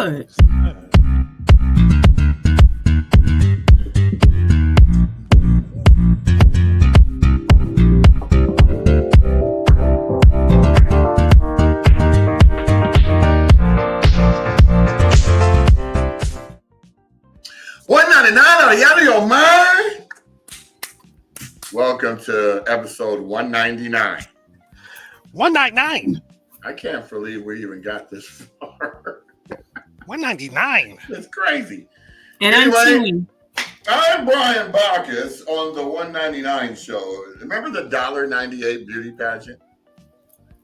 What? $199 out of your mind. Welcome to episode 199. 199. I can't believe we even got this far. 199. It's crazy. And Anyway, I'm Brian Bacchus on the 199 show. Remember the $1.98 beauty pageant?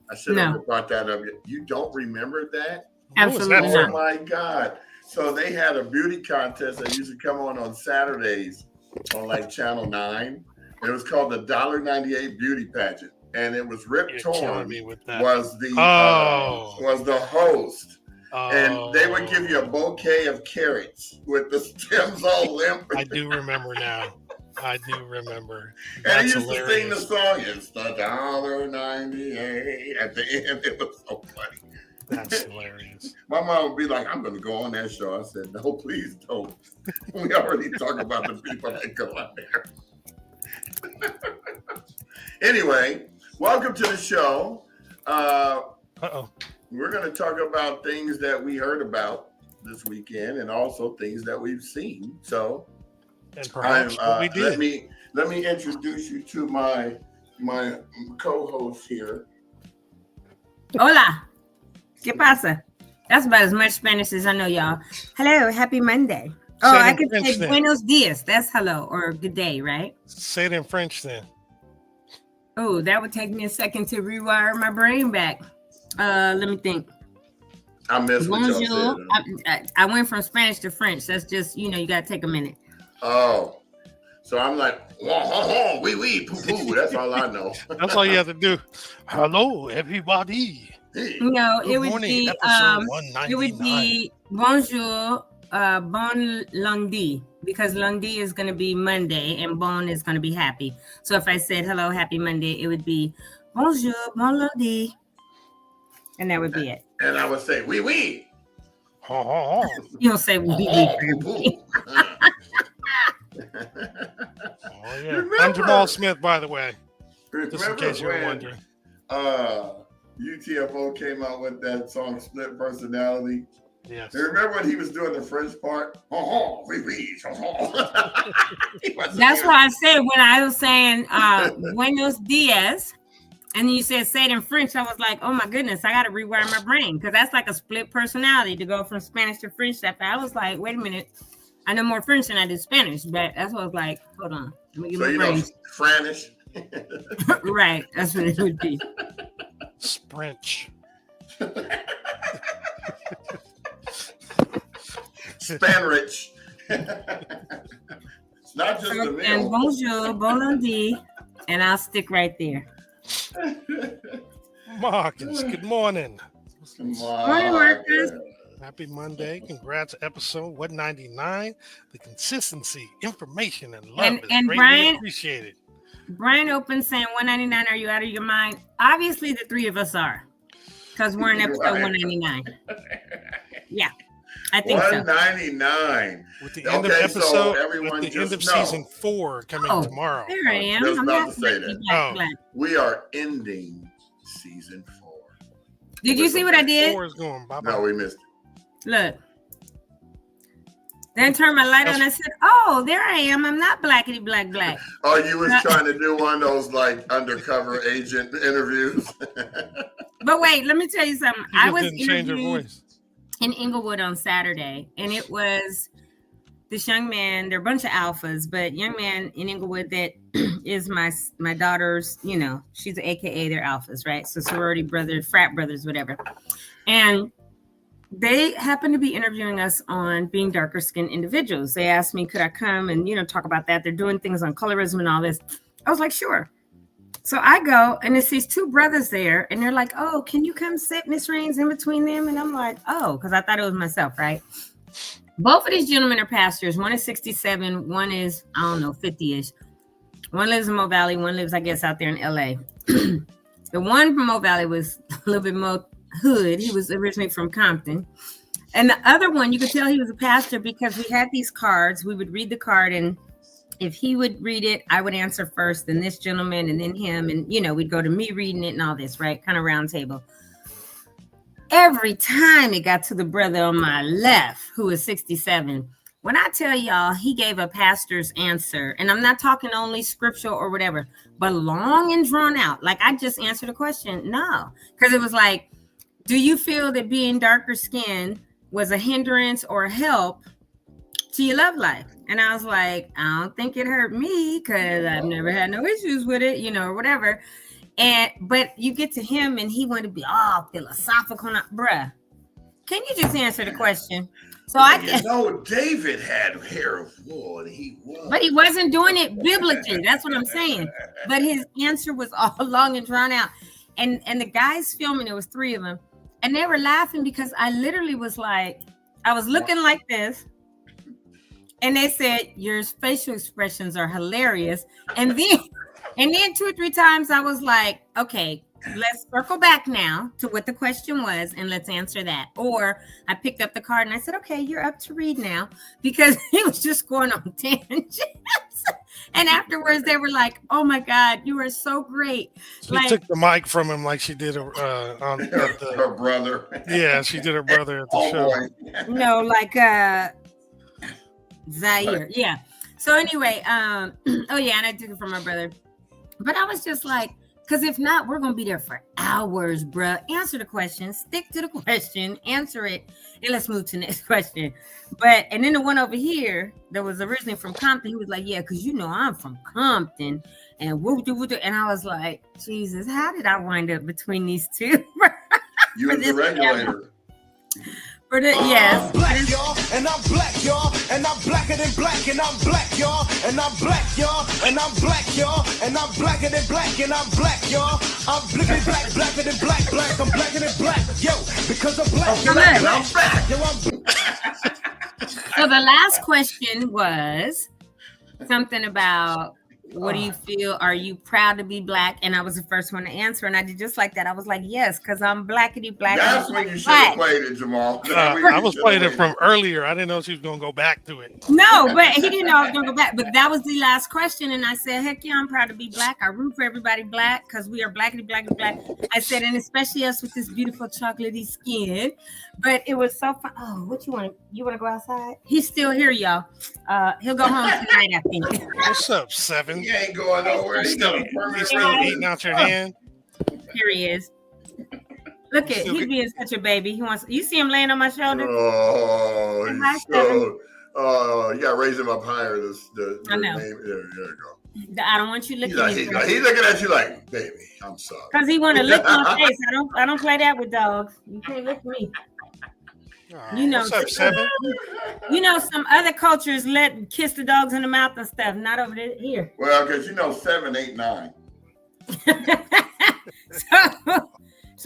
I should have brought that up. You don't remember that? Absolutely Oh not. my God. So they had a beauty contest that used to come on Saturdays on like Channel 9. It was called the $1.98 beauty pageant. And it was Rip Torn was the host. And they would give you a bouquet of carrots with the stems all limp. I do remember now. I do remember. And he used to sing the song, it's the $1.98 at the end. It was so funny. That's hilarious. My mom would be like, I'm going to go on that show. I said, no, please don't. We already talk about the people that go out there. Anyway, welcome to the show. We're going to talk about things that we heard about this weekend and also things that we've seen. So, and perhaps what we did. Let me introduce you to my co-host here. Hola. ¿Qué pasa? That's about as much Spanish as I know, y'all. Hello, happy Monday. Oh, I could say buenos dias. That's hello or good day, right? Say it in French then. Oh, that would take me a second to rewire my brain back. Let me think. I missed what y'all said. I went from Spanish to French. That's just, you got to take a minute. Oh, so I'm like, oui, poo. That's all I know. That's all you have to do. Hello, everybody. No, it would be bonjour, bon lundi, because lundi is going to be Monday and bon is going to be happy. So if I said hello, happy Monday, it would be bonjour, bon lundi, and that would be it. And I would say oui. You don't say oui. Oh yeah, I'm Jamal Smith, by the way. Just in case you're wondering. UTFO came out with that song Split Personality. Yes. You remember when he was doing the French part? That's why I said when I was saying buenos dias, and you said say it in French, I was like, oh my goodness, I got to rewire my brain because that's like a split personality to go from Spanish to French. I was like, wait a minute, I know more French than I do Spanish, but that's what I was like, hold on. Let me get my brain. Franish? Right, that's what it would be. Sprench. Spanrich. It's not just the meal. And bonjour, bon lundi, and I'll stick right there. Marcus, good morning. Morning, Marcus. Happy Monday. Congrats, episode 199. The consistency, information, and love is greatly Brian, appreciated. Brian opened saying 199, are you out of your mind? Obviously, the three of us are. Because we're in episode 199. Yeah, I think 199. With the end of episode, with the end of season 4 coming tomorrow. There I am. I'm about to say that. We are ending season 4. Did you see what I did? 4 is going. Bye-bye. No, we missed it. Look. Then turn my light on and I said, oh, there I am. I'm not blackety black. Oh, you was trying to do one of those like undercover agent interviews. But wait, let me tell you something. I was interviewed in Inglewood on Saturday, and it was this young man. They're a bunch of alphas, but young man in Inglewood that is my daughter's, she's an AKA, they're alphas, right? So sorority brothers, frat brothers, whatever. And they happened to be interviewing us on being darker skinned individuals. They asked me, could I come and, talk about that? They're doing things on colorism and all this. I was like, sure. So I go and it's these two brothers there and they're like, oh, can you come sit, Miss Raines, in between them? And I'm like, oh, because I thought it was myself, right? Both of these gentlemen are pastors. One is 67. One is, 50-ish. One lives in Mo Valley. One lives, I guess, out there in LA. The one from Mo Valley was a little bit more hood. He was originally from Compton. And the other one, you could tell he was a pastor because we had these cards. We would read the card, and if he would read it, I would answer first, then this gentleman, and then him. And, we'd go to me reading it and all this, right? Kind of round table. Every time it got to the brother on my left, who is 67, when I tell y'all he gave a pastor's answer, and I'm not talking only scriptural or whatever, but long and drawn out. Like, I just answered a question. No, because it was like, do you feel that being darker skinned was a hindrance or a help to your love life? And I was like, I don't think it hurt me because I've never had no issues with it, or whatever. But you get to him and he wanted to be all philosophical. Bruh, can you just answer the question? So David had hair of wool and he was. But he wasn't doing it biblically. That's what I'm saying. But his answer was all long and drawn out. And the guys filming, it was 3 of them. And they were laughing because I literally was like, I was looking like this. And they said, your facial expressions are hilarious. And then 2 or 3 times I was like, okay, let's circle back now to what the question was and let's answer that. Or I picked up the card and I said, okay, you're up to read now, because he was just going on tangents. And afterwards they were like, oh my God, you are so great. She took the mic from him like she did on her brother. Yeah, she did her brother at the show. No, like Zaire. Yeah. So anyway, oh yeah, and I took it from my brother. But I was just like, because if not, we're going to be there for hours, bruh. Answer the question, stick to the question, answer it, and let's move to the next question. And then the one over here that was originally from Compton, he was like, yeah, because I'm from Compton. And and I was like, Jesus, how did I wind up between these two? You were the regulator. Yes. I'm black, y'all, and I'm black, y'all, and I'm blacker than black, and I'm black, y'all, and I'm black, y'all, and I'm black, y'all, and I'm blacker than black, and I'm black, y'all. I'm blickety black, blacker than black, black, I'm blacker than black, yo, because I'm black, I'm black, yo, I'm. So the last question was something about, what do you feel? Are you proud to be black? And I was the first one to answer, and I did just like that. I was like, yes, because I'm blackity black. That's when you should have played it, Jamal. I was playing it from earlier. I didn't know she was going to go back to it. No, but he didn't know I was going to go back. But that was the last question, and I said, heck yeah, I'm proud to be black. I root for everybody black because we are blackity blackity black. I said, and especially us with this beautiful chocolatey skin. But it was so fun. Oh, what you want? You want to go outside? He's still here, y'all. He'll go home tonight, I think. What's up, 7? He ain't going nowhere. He's still eating out your hand. Here he is. Look at he's being such a baby. He wants. You see him laying on my shoulder. Oh, you gotta raise him up higher. I know. There you go. I don't want you looking. He's looking at you like, baby, I'm sorry. Because he want to lick my face. I don't play that with dogs. You can't lick me. What's up, 7? Some other cultures kiss the dogs in the mouth and stuff. Not over there here. Well, because 7, 8, 9.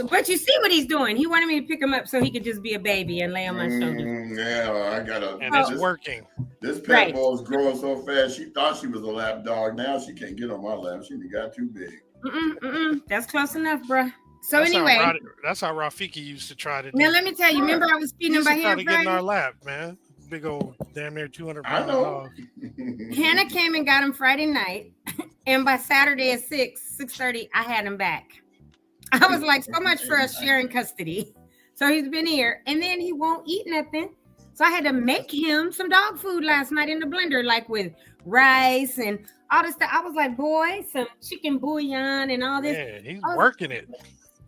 But you see what he's doing. He wanted me to pick him up so he could just be a baby and lay on my shoulder. Yeah, I gotta. And it's working. This pit bull is growing so fast. She thought she was a lap dog. Now she can't get on my lap. She got too big. That's close enough, bruh. So that's anyway, that's how Rafiki used to try to do. Now let me tell you. Remember, I was feeding him by hand. Get in our lap, man. Big old, damn near 200-pound dog. Hannah came and got him Friday night, and by Saturday at 6:30, I had him back. I was like, so much for us sharing custody. So he's been here, and then he won't eat nothing. So I had to make him some dog food last night in the blender, like with rice and all this stuff. I was like, boy, some chicken bouillon and all this. Yeah, he's working it.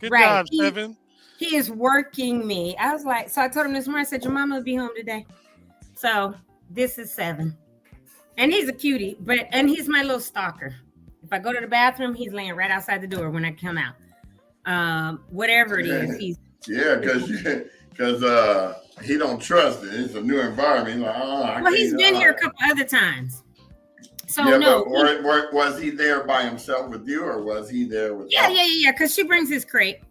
Good job, 7. He is working me. I was like, so I told him this morning, I said, your mama will be home today. So this is 7. And he's a cutie, and he's my little stalker. If I go to the bathroom, he's laying right outside the door when I come out. Whatever it is. Yeah, because he don't trust it. It's a new environment. He's like, he's been here a couple other times. So was he there by himself with you, or was he there with? Yeah. Because she brings his crate,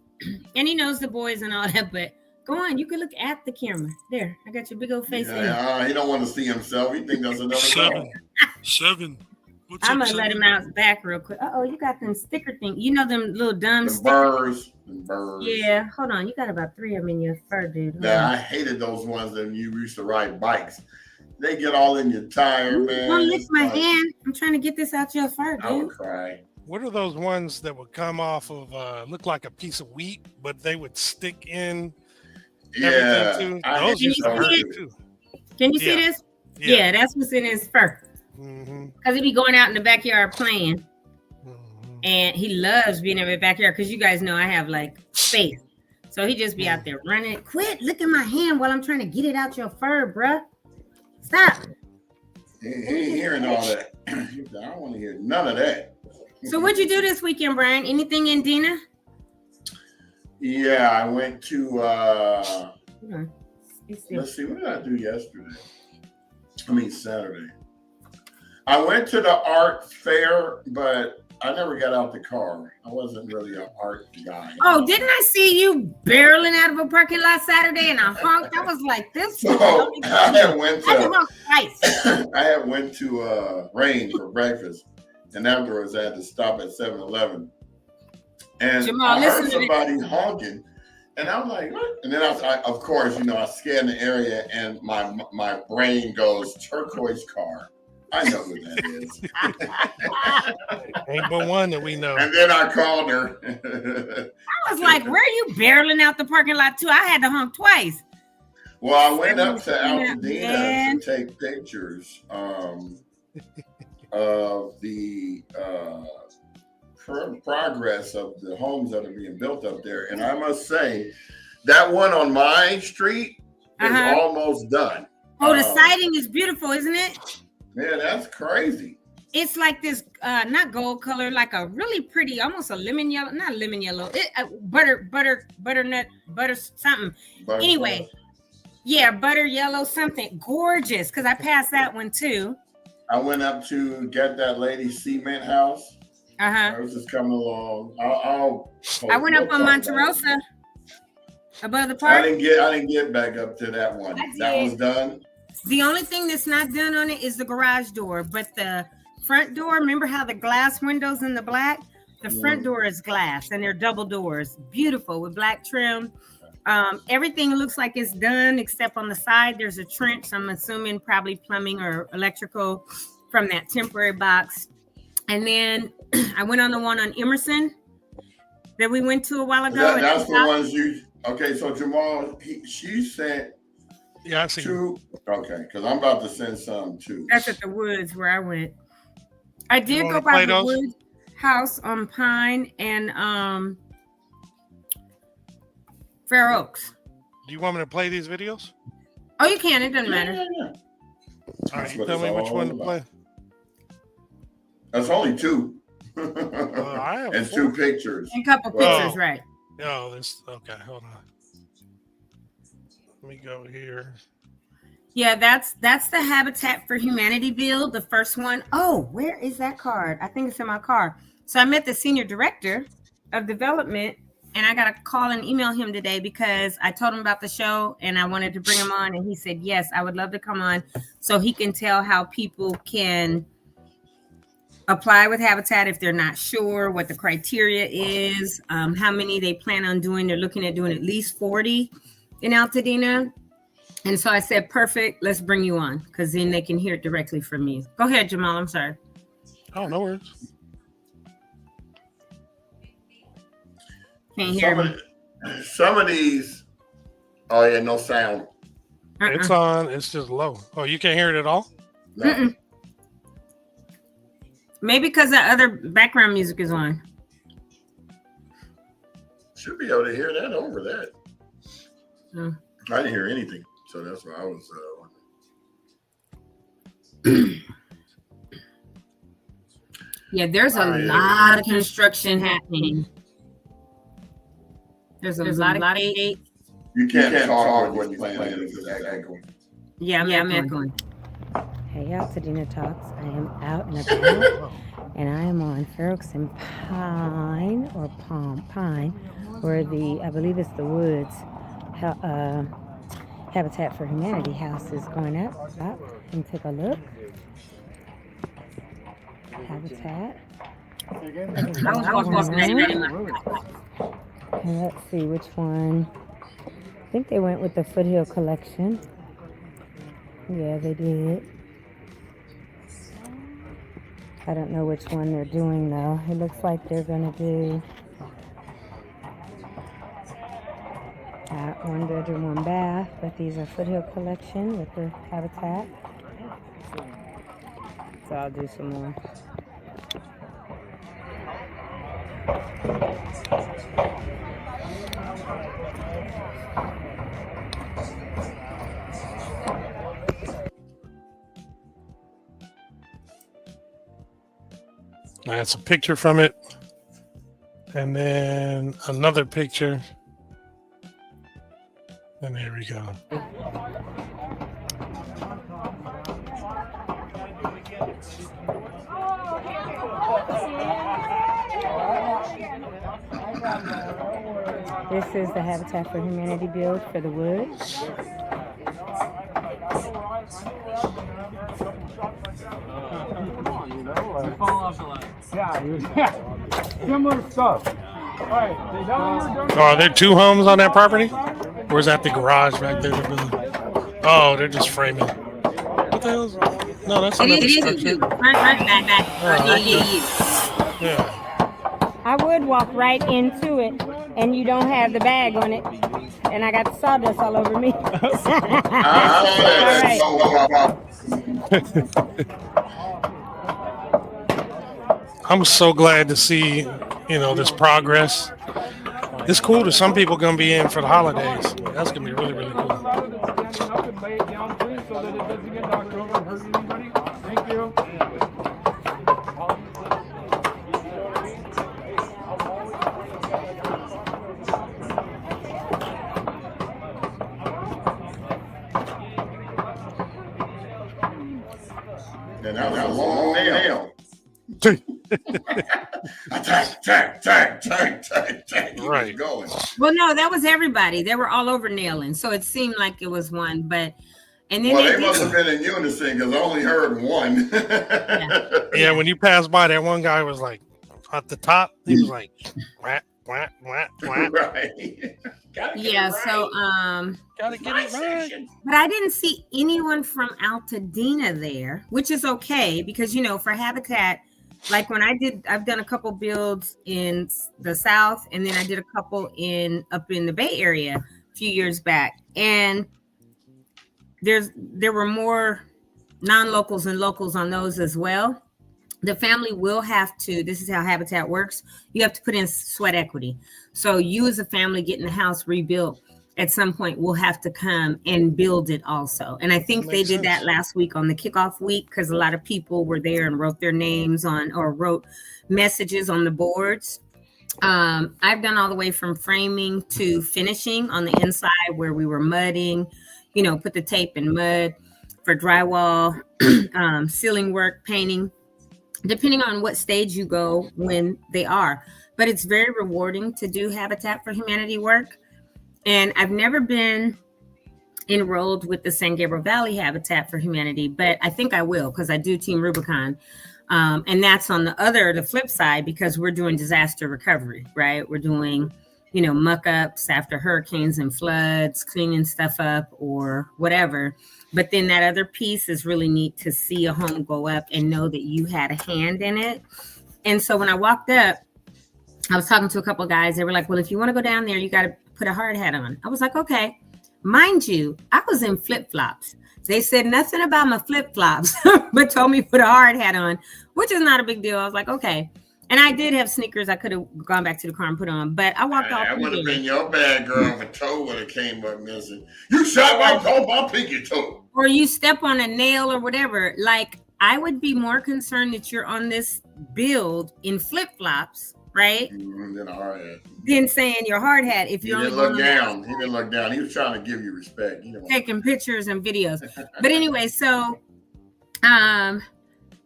and he knows the boys and all that. But go on, you can look at the camera. There, I got your big old face. He don't want to see himself. He thinks that's another 7. I'm gonna let him out back real quick. Oh, you got them sticker thing. You know them little dumb stickers. Yeah, hold on. You got about 3 of them in your fur, dude. Yeah, I hated those ones that you used to ride bikes. They get all in your tire, man. Don't lift my hand. I'm trying to get this out your fur, dude. I would cry. What are those ones that would come off of look like a piece of wheat, but they would stick in everything too? Those used to hurt too. Can you see this? Yeah, that's what's in his fur. Because he be going out in the backyard playing. And he loves being in the backyard because you guys know I have like space. So he just be out there running. Quit looking my hand while I'm trying to get it out your fur, bruh. Stop. He ain't hearing all that. I don't want to hear none of that. So what'd you do this weekend, Brian? Anything in Dina? Yeah, I went to let's see, what did I do yesterday? Saturday. I went to the art fair, but I never got out the car. I wasn't really an art guy. Oh, didn't I see you barreling out of a parking lot Saturday and I honked? I was like, this. So I had went to Rain for breakfast, and afterwards I had to stop at 7-Eleven. And Jamal, I heard somebody honking, and I'm like, what? And then I of course, I scan the area, and my brain goes turquoise car. I know who that is. Ain't but one that we know. And then I called her. I was like, where are you barreling out the parking lot too? I had to honk twice. Well, I went up to Altadena to take pictures of the progress of the homes that are being built up there. And I must say, that one on my street is almost done. Oh, the siding is beautiful, isn't it? Yeah, that's crazy. It's like this, not gold color, like a really pretty, almost a lemon yellow, not lemon yellow, butternut, something. Anyway, yeah, butter yellow, something gorgeous. Because I passed that one too. I went up to get that lady's cement house. I was just coming along. I went up on Monterosa above the park. I didn't get back up to that one. That was done. The only thing that's not done on it is the garage door, but the front door, remember how the glass windows in the black? The front door is glass and they're double doors. Beautiful with black trim. Everything looks like it's done except on the side. There's a trench. I'm assuming probably plumbing or electrical from that temporary box. And then I went on the one on Emerson that we went to a while ago. That's the ones you, okay, so Jamal, she sent I see 2. Okay, because I'm about to send some too. That's at the woods where I went. I did go by the Woods house on Pine and Fair Oaks. Do you want me to play these videos? Oh, you can. It doesn't matter. Yeah. All right, you tell me which one to play. That's only 2. And 2 pictures. And a couple pictures, right? Oh, okay. Hold on. Let me go here. Yeah, that's the Habitat for Humanity bill, the first one. Oh, where is that card? I think it's in my car. So I met the senior director of development, and I got to call and email him today because I told him about the show and I wanted to bring him on, and he said yes, I would love to come on so he can tell how people can apply with Habitat if they're not sure what the criteria is, how many they plan on doing. They're looking at doing at least 40 in Altadena. And so I said, perfect, let's bring you on because then they can hear it directly from you. Go ahead, Jamal. I'm sorry. Oh, no worries. Can't hear me. Some of these, oh yeah, no sound. It's on, it's just low. Oh, you can't hear it at all? No. Maybe because that other background music is on. Should be able to hear that over that. Oh. I didn't hear anything, so that's why I was Yeah, there's a lot of construction happening. There's a lot of gates. You can't talk when you're playing it. It's echoing. Yeah, I'm echoing. Hey, AltadenaTalks. I am out and about, and I am on Fair Oaks and Pine, or Pine, where I believe it's the Woods Habitat for Humanity house is going up, and take a look. Habitat. And let's see which one. I think they went with the Foothill Collection. Yeah, they did. I don't know which one they're doing though. It looks like they're gonna do 1 bedroom, 1 bath, but these are Foothill Collection with the Habitat. So I'll do some more. That's a picture from it. And then another picture. And there we go. This is the Habitat for Humanity build for the wood. Similar stuff. Are there 2 homes on that property? Or is that the garage back there? Oh, they're just framing. What the hell is that? No, that's another structure. Yeah. I would walk right into it, and you don't have the bag on it, and I got the sawdust all over me. I'm so glad to see, this progress. It's cool that some people gonna be in for the holidays. That's gonna be really, really cool. Thank you. And that was a long nail. Tag. Right. Going. Well, no, that was everybody. They were all over nailing, so it seemed like it was one. But and then they must have been in unison because I only heard one. Yeah, when you passed by, that one guy was like at the top. He was like, wah, wah, wah, wah. Right. Yeah. So Gotta get it right. but I didn't see anyone from Altadena there, which is okay because for Habitat. Like when I've done a couple builds in the South, and then I did a couple up in the Bay Area a few years back. And there were more non-locals and locals on those as well. The family will have to, this is how Habitat works. You have to put in sweat equity. So you as a family getting the house rebuilt at some point will have to come and build it also. And I think they did that last week on the kickoff week because a lot of people were there and wrote their names on or wrote messages on the boards. I've done all the way from framing to finishing on the inside where we were mudding, put the tape and mud for drywall, ceiling work, painting, depending on what stage you go when they are. But it's very rewarding to do Habitat for Humanity work. And I've never been enrolled with the San Gabriel Valley Habitat for Humanity, but I think I will because I do Team Rubicon. And that's on the flip side, because we're doing disaster recovery, right? We're doing, muck ups after hurricanes and floods, cleaning stuff up or whatever. But then that other piece is really neat to see a home go up and know that you had a hand in it. And so when I walked up, I was talking to a couple of guys. They were like, well, if you want to go down there, you got to put a hard hat on. I was like, okay. Mind you, I was in flip-flops. They said nothing about my flip-flops, but told me put a hard hat on, which is not a big deal. I was like, okay. And I did have sneakers I could have gone back to the car and put on, but I walked off. That would have been your bad, girl. If a toe would have came up missing. You shot my pinky toe. Or you step on a nail or whatever. Like, I would be more concerned that you're on this build in flip-flops, right? Then saying your hard hat. If you didn't look down, he didn't look down. He was trying to give you respect. Taking pictures and videos. But anyway, so,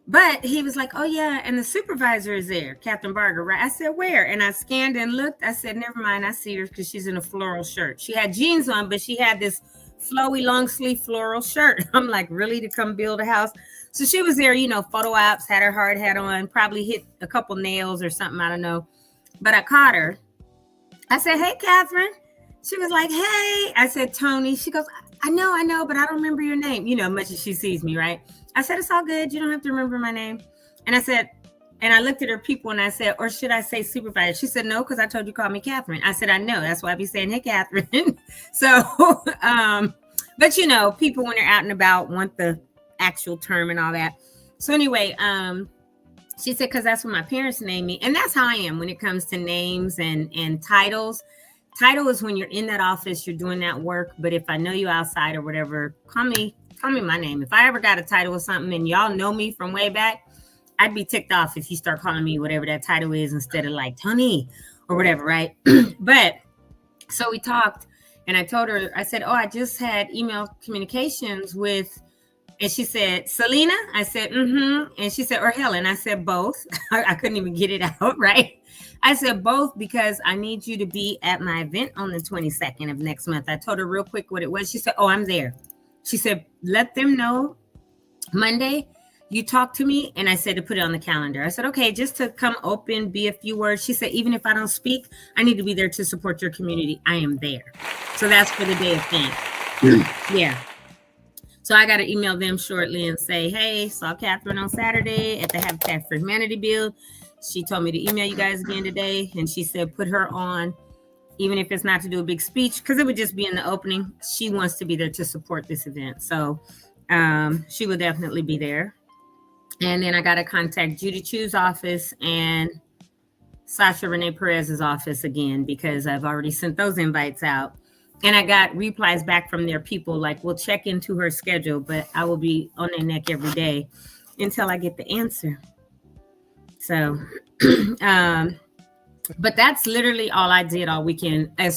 but he was like, oh yeah, and the supervisor is there, Captain Barger, right? I said, where? And I scanned and looked. I said, never mind. I see her because she's in a floral shirt. She had jeans on, but she had this flowy long sleeve floral shirt. I'm like, really, to come build a house? So she was there, photo ops, had her hard hat on, probably hit a couple nails or something, I don't know. But I caught her. I said, hey, Catherine. She was like, hey. I said, Tony. She goes, I know, but I don't remember your name, much as she sees me, right? I said, it's all good. You don't have to remember my name. And I said, and I looked at her people and I said, or should I say supervisor? She said, no, because I told you to call me Catherine. I said, I know. That's why I be saying, hey, Catherine. So, but people when they're out and about want the actual term and all that. So anyway, she said, because that's what my parents named me. And that's how I am when it comes to names and titles. Title is when you're in that office, you're doing that work. But if I know you outside or whatever, call me my name. If I ever got a title or something and y'all know me from way back, I'd be ticked off if you start calling me whatever that title is instead of like Tony or whatever, right? But so we talked and I told her, I said, oh, I just had email communications with, and she said, Selena? I said, mm-hmm. And she said, or Helen? I said, both. I couldn't even get it out, right? I said both because I need you to be at my event on the 22nd of next month. I told her real quick what it was. She said, oh, I'm there. She said, let them know Monday you talk to me. And I said to put it on the calendar. I said, okay, just to come open, be a few words. She said, even if I don't speak, I need to be there to support your community. I am there. So that's for the day of thanks. Yeah. So I got to email them shortly and say, hey, saw Catherine on Saturday at the Habitat for Humanity build. She told me to email you guys again today. And she said, put her on, even if it's not to do a big speech, because it would just be in the opening. She wants to be there to support this event. So she will definitely be there. And then I got to contact Judy Chu's office and Sasha Renee Perez's office again, because I've already sent those invites out. And I got replies back from their people, like, we'll check into her schedule, but I will be on their neck every day until I get the answer. So, but that's literally all I did all weekend. I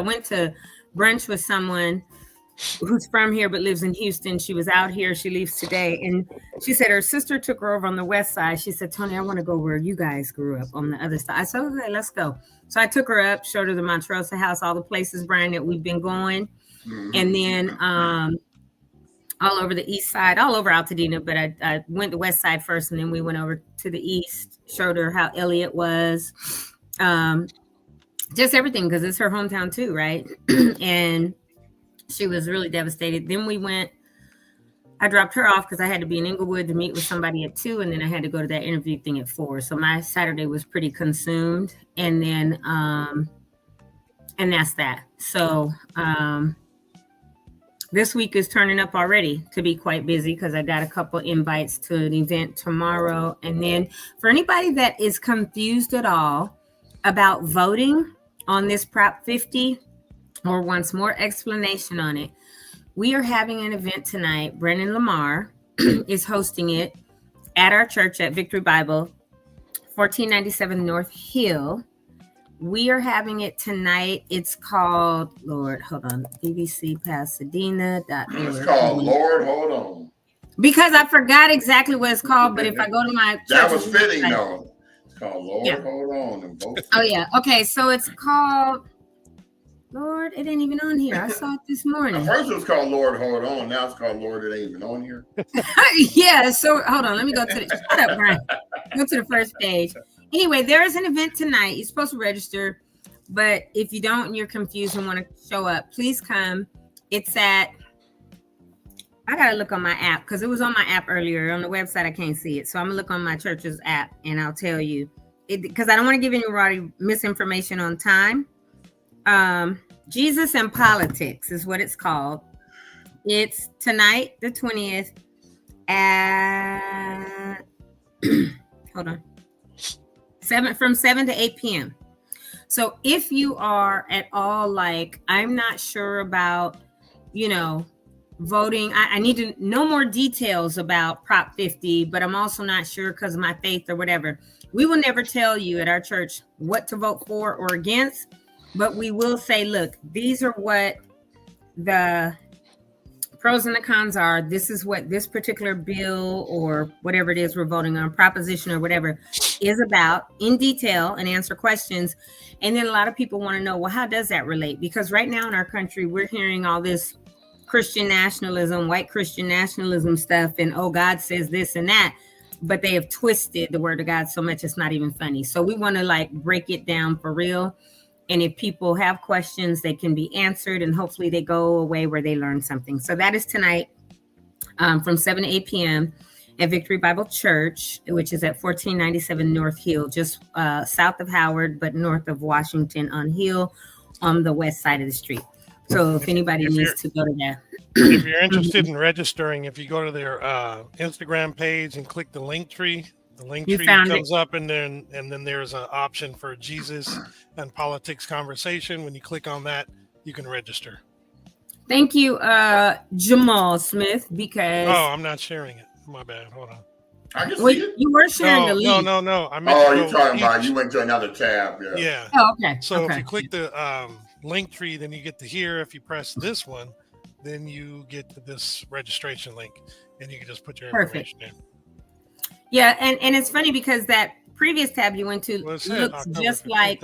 went to brunch with someone who's from here but lives in Houston. She was out here. She leaves today. And she said her sister took her over on the west side. She said, Tony, I want to go where you guys grew up on the other side. I said, okay, let's go. So I took her up, showed her the Montrose house, all the places, Brian, that we've been going. Mm-hmm. And then all over the east side, all over Altadena, but I went the west side first, and then we went over to the east, showed her how Elliott was. Just everything, because it's her hometown too, right? And she was really devastated. Then I dropped her off because I had to be in Inglewood to meet with somebody at 2, and then I had to go to that interview thing at 4. So my Saturday was pretty consumed. And then, and that's that. So this week is turning up already to be quite busy because I got a couple invites to an event tomorrow. And then for anybody that is confused at all about voting on this Prop 50, or wants more explanation on it, we are having an event tonight. Brennan Lamar is hosting it at our church at Victory Bible, 1497 North Hill. We are having it tonight. It's called, Lord, hold on, bbcpasadena.org. It's called Lord, Hold On. Because I forgot exactly what it's called, but if I go to my that was fitting though. It's called Lord, Hold On. And both oh yeah, okay, so it's called, Lord, it ain't even on here. I saw it this morning. First it was called Lord, Hold On. Now it's called Lord, It Ain't Even On Here. Yeah, so hold on. Let me go to the, shut up, Brian. Go to the first page. Anyway, there is an event tonight. You're supposed to register, but if you don't and you're confused and want to show up, please come. It's at, I got to look on my app because it was on my app earlier. On the website, I can't see it. So I'm going to look on my church's app and I'll tell you. Because I don't want to give anybody misinformation on time. Jesus and Politics is what it's called. It's tonight, the 20th at hold on, from 7 to 8 p.m. So if you are at all like, I'm not sure about, voting, I need to know more details about Prop 50, but I'm also not sure because of my faith or whatever. We will never tell you at our church what to vote for or against. But we will say, look, these are what the pros and the cons are. This is what this particular bill or whatever it is we're voting on, proposition or whatever, is about in detail and answer questions. And then a lot of people want to know, well, how does that relate? Because right now in our country, we're hearing all this Christian nationalism, white Christian nationalism stuff, and oh, God says this and that, but they have twisted the word of God so much it's not even funny. So we want to like break it down for real. And if people have questions, they can be answered, and hopefully they go away where they learn something. So that is tonight from 7 to 8 p.m. at Victory Bible Church, which is at 1497 North Hill, just south of Howard, but north of Washington on Hill on the west side of the street. So if anybody needs to go to that. If you're interested in registering, if you go to their Instagram page and click the link tree, the link tree comes up, and then there's an option for Jesus and politics conversation. When you click on that, you can register. Thank you, Jamal Smith, because I'm not sharing it. My bad. Hold on. I can see it. You were sharing the link. No. I you're talking about you went to another tab. Yeah. Oh, okay. So if you click the link tree, then you get to here. If you press this one, then you get to this registration link, and you can just put your information in. Yeah, and it's funny because that previous tab you went to looks just like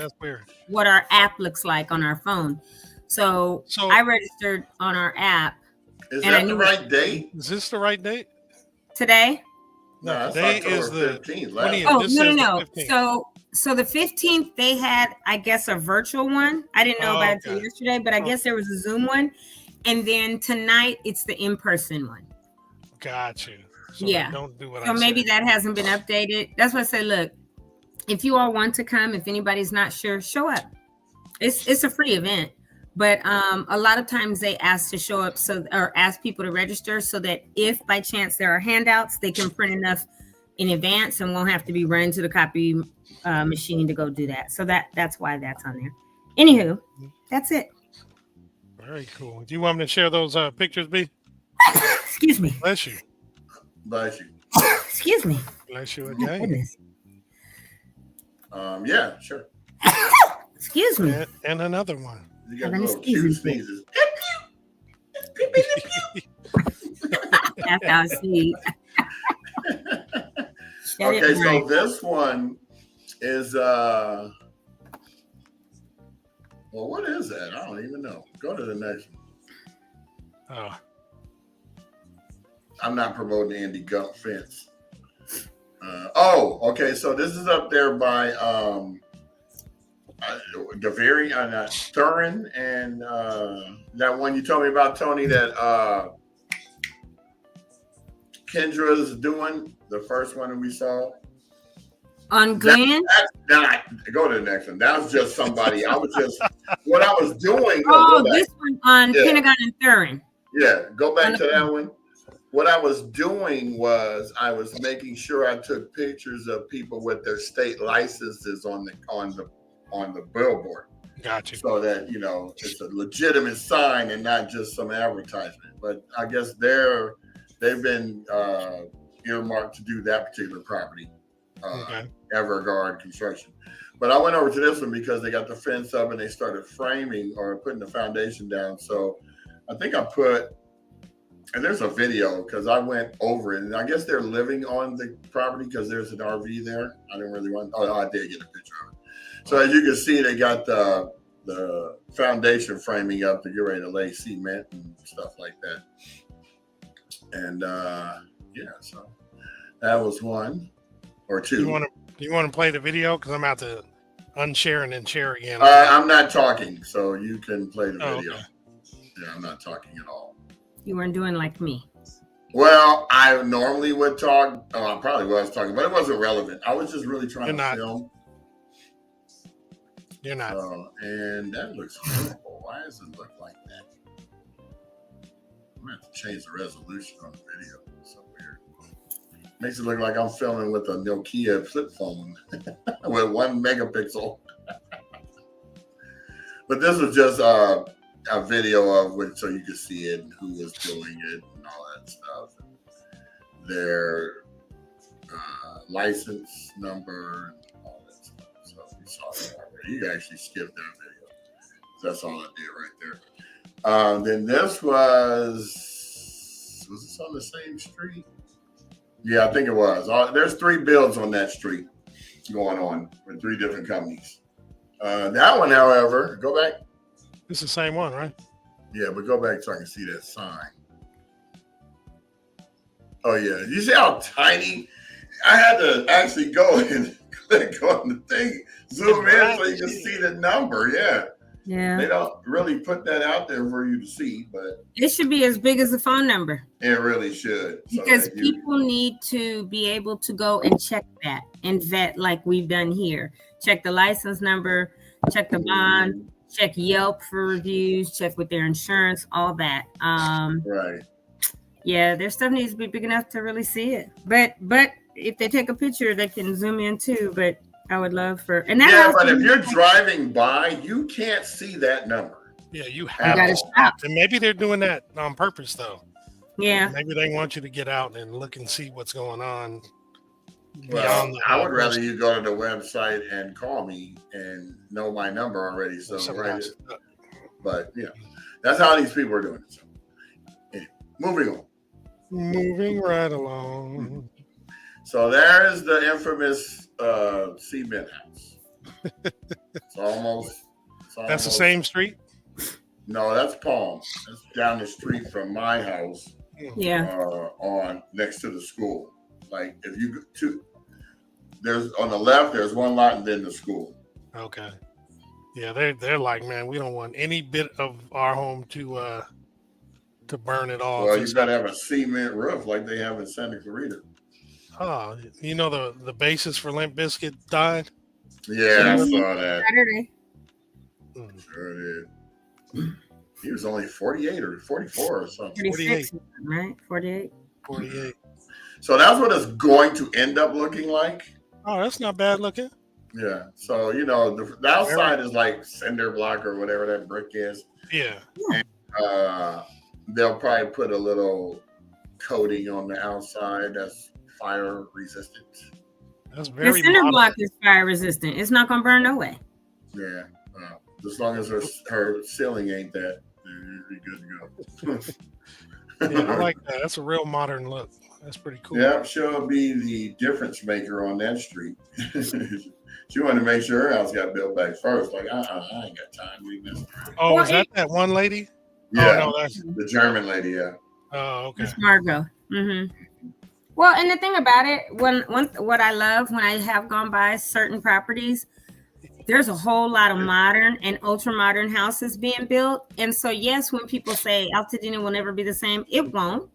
what our app looks like on our phone. So I registered on our app. Is that the right date? Is this the right date? Today? No, today is the 15th. 20th. No. So the 15th, they had, I guess, a virtual one. I didn't know about it until yesterday, but I guess there was a Zoom one. And then tonight, it's the in-person one. Got you. So yeah. Don't do what so maybe that hasn't been updated. That's why I said, look, if you all want to come, if anybody's not sure, show up. It's a free event. But a lot of times they ask to show up or ask people to register so that if by chance there are handouts, they can print enough in advance and won't have to be run to the copy machine to go do that. So that's why that's on there. Anywho, that's it. Very cool. Do you want me to share those pictures, B? Excuse me. Bless you. Bless you. Excuse me. Bless you again. Yeah, sure. Excuse me. And another one. You got little cute sneezes. That's how I see. Okay, so this one is well, what is that? I don't even know. Go to the next one. I'm not promoting Andy Gump Fence. Okay, so this is up there by Thurin, and that one you told me about, Tony, that Kendra's doing, the first one that we saw. On Glenn? That's not, go to the next one. That was just somebody. What I was doing. This one on Pentagon and Thurin. Yeah, go back to that one. What I was doing was I was making sure I took pictures of people with their state licenses on the billboard. Gotcha. So that, it's a legitimate sign and not just some advertisement. But I guess they've been earmarked to do that particular property, Everguard Construction. But I went over to this one because they got the fence up and they started framing or putting the foundation down. So I think I and there's a video because I went over it, and I guess they're living on the property because there's an RV there. I didn't really want. I did get a picture of it. So as you can see, they got the foundation framing up to get ready to lay cement and stuff like that. And so that was one or two. Do you want to play the video? Because I'm out to unshare and then share again. I'm not talking, so you can play the video. Okay. Yeah, I'm not talking at all. You weren't doing like me. Well, I normally would talk. I probably was talking, but it wasn't relevant. I was just really trying to film. You're not. And that looks horrible. Why does it look like that? I'm going to have to change the resolution on the video. It's so weird. Makes it look like I'm filming with a Nokia flip phone with 1 megapixel. But this was just a video of it so you could see it and who was doing it and all that stuff. Their license number and all that stuff. So you saw that already. You actually skipped that video. That's all I did right there. Then this was this on the same street? Yeah, I think it was. There's 3 builds on that street going on with 3 different companies. That one, however, go back. It's the same one, right? Yeah, but go back so I can see that sign. Oh yeah, you see how tiny? I had to actually go and click on the thing, zoom in so you can see the number. Yeah. Yeah. They don't really put that out there for you to see, but it should be as big as the phone number. It really should. Because people need to be able to go and check that and vet like we've done here. Check the license number, check the bond, check Yelp for reviews, check with their insurance, all that. Right. Yeah, their stuff needs to be big enough to really see it. But if they take a picture, they can zoom in too. But I would love for but if you're driving by, you can't see that number. Yeah, you have to stop. And maybe they're doing that on purpose though. Yeah. Maybe they want you to get out and look and see what's going on. Well, I would rather you go to the website and call me and know my number already. So, but yeah, that's how these people are doing it. So, anyway, moving on. Moving right along. So there is the infamous cement house. It's almost. That's the same street? No, that's Palm. That's down the street from my house. Yeah. On next to the school. Like if you there's on the left, there's one lot and then the school. Okay. Yeah, they're like, man, we don't want any bit of our home to burn it off. Well, you gotta have a cement roof like they have in Santa Clarita. Oh, you know the basis for Limp Bizkit died? Yeah, I saw that. Saturday. Sure did. He was only 48 or 44 or something. 46, right? 48. 48. So that's what it's going to end up looking like. Oh, that's not bad looking. Yeah. So, the outside is like cinder block or whatever that brick is. Yeah. And, they'll probably put a little coating on the outside that's fire resistant. That's very The cinder block is fire resistant. It's not going to burn no way. Yeah. As long as her ceiling ain't that, you'd be good to go. Yeah, I like that. That's a real modern look. That's pretty cool. Yeah, she'll be the difference maker on that street. She wanted to make sure her house got built back first. Like, I ain't got time. We missed. Oh, is that one lady? Yeah, oh, no, that's the German lady. Yeah. Oh, okay. It's Margot. Mm-hmm. Well, and the thing about it, what I love when I have gone by certain properties, there's a whole lot of modern and ultra modern houses being built. And so, yes, when people say Altadena will never be the same, it won't,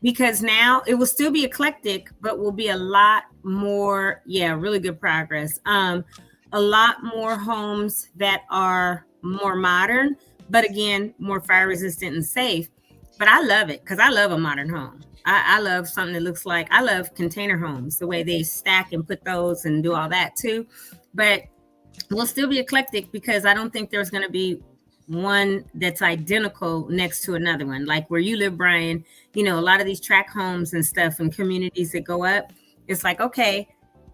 because now it will still be eclectic, but will be a lot more, really good progress. A lot more homes that are more modern, but again, more fire resistant and safe. But I love it because I love a modern home. I love something that looks like, I love container homes, the way they stack and put those and do all that too. But we'll still be eclectic because I don't think there's going to be one that's identical next to another one. Like where you live, Brian, a lot of these tract homes and stuff and communities that go up, it's like, okay,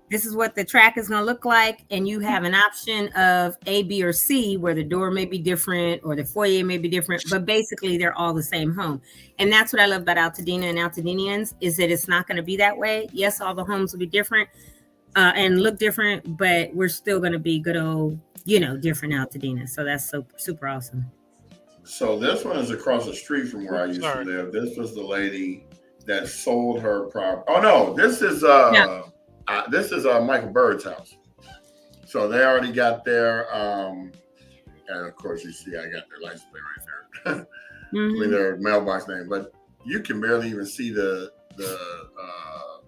this is what the track is going to look like. And you have an option of A, B, or C, where the door may be different or the foyer may be different, but basically they're all the same home. And that's what I love about Altadena and Altadenians is that it's not going to be that way. Yes, all the homes will be different and look different, but we're still going to be good old, different Altadena. So that's so super awesome. So this one is across the street from where I used to live. This was the lady that sold her property. Oh no, this is Michael Bird's house. So they already got their and of course you see I got their license plate right there. I mean their mailbox name, but you can barely even see the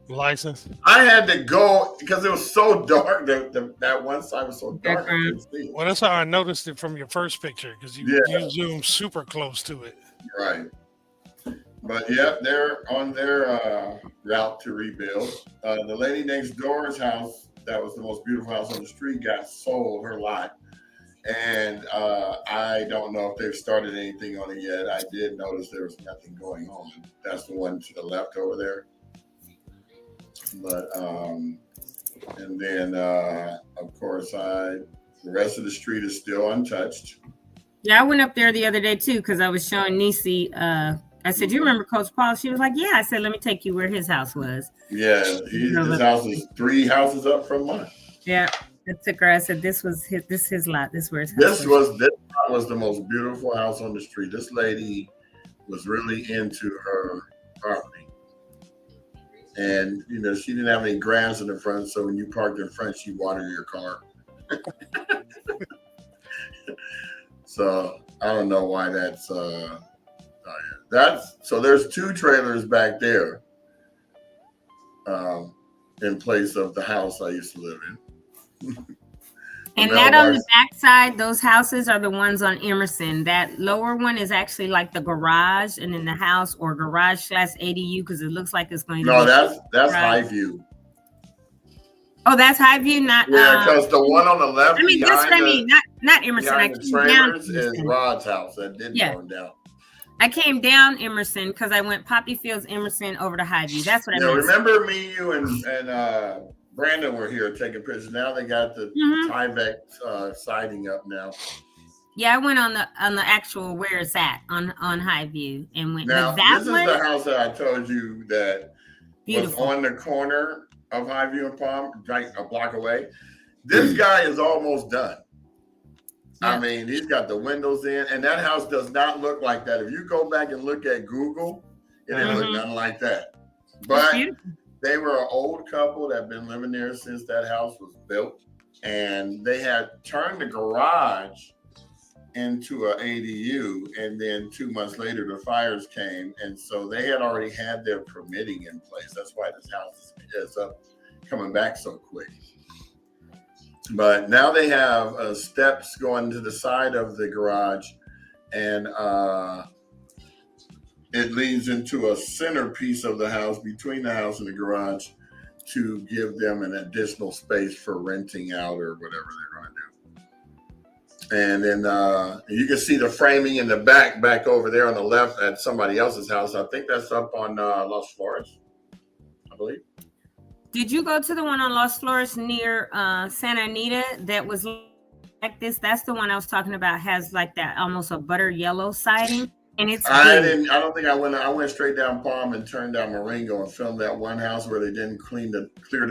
license. I had to go because it was so dark. That one side was so dark. I couldn't see it. Well, that's how I noticed it from your first picture because you zoomed super close to it. Right. But yeah, they're on their route to rebuild. The lady next door's house, that was the most beautiful house on the street, got sold, her lot. And I don't know if they've started anything on it yet. I did notice there was nothing going on. That's the one to the left over there. But and then of course the rest of the street is still untouched. Yeah, I went up there the other day too because I was showing Nisi. I said, "You remember Coach Paul?" She was like, "Yeah." I said, "Let me take you where his house was." Yeah, his house is 3 houses up from mine. Yeah, I took her. I said, "This was his lot. This where his house This was the most beautiful house on the street. This lady was really into her property, and she didn't have any grass in the front. So when you parked in front, she watered your car. So I don't know why that's so there's 2 trailers back there in place of the house I used to live in. And that on the backside, those houses are the ones on Emerson. That lower one is actually like the garage, and then the house or garage / ADU because it looks like it's going to. No, that's Highview. Oh, that's Highview, not because the one on the left. I mean, that's what I mean. Not Emerson. I The came down is Rod's house that did burn down. I came down Emerson because I went Poppy Fields, Emerson over to Highview. That's what I meant. Remember me, you, and Brandon were here taking pictures. Now they got the Tyvek siding up now. Yeah, I went on the actual where it's at on Highview and went. Now that this is the house that I told you that was on the corner of Highview and Palm, like a block away. This guy is almost done. Yeah. I mean, he's got the windows in, and that house does not look like that. If you go back and look at Google, it didn't look nothing like that. But they were an old couple that had been living there since that house was built, and they had turned the garage into an ADU, and then 2 months later the fires came, and so they had already had their permitting in place. That's why this house is up coming back so quick. But now they have steps going to the side of the garage, and it leads into a centerpiece of the house between the house and the garage to give them an additional space for renting out or whatever they're going to do. And then you can see the framing in the back over there on the left at somebody else's house. I think that's up on Los Flores, I believe. Did you go to the one on Los Flores near Santa Anita that was like this? That's the one I was talking about. Has like that almost a butter yellow siding, and it's. I don't think I went. I went straight down Palm and turned down Marengo and filmed that one house where they didn't clear the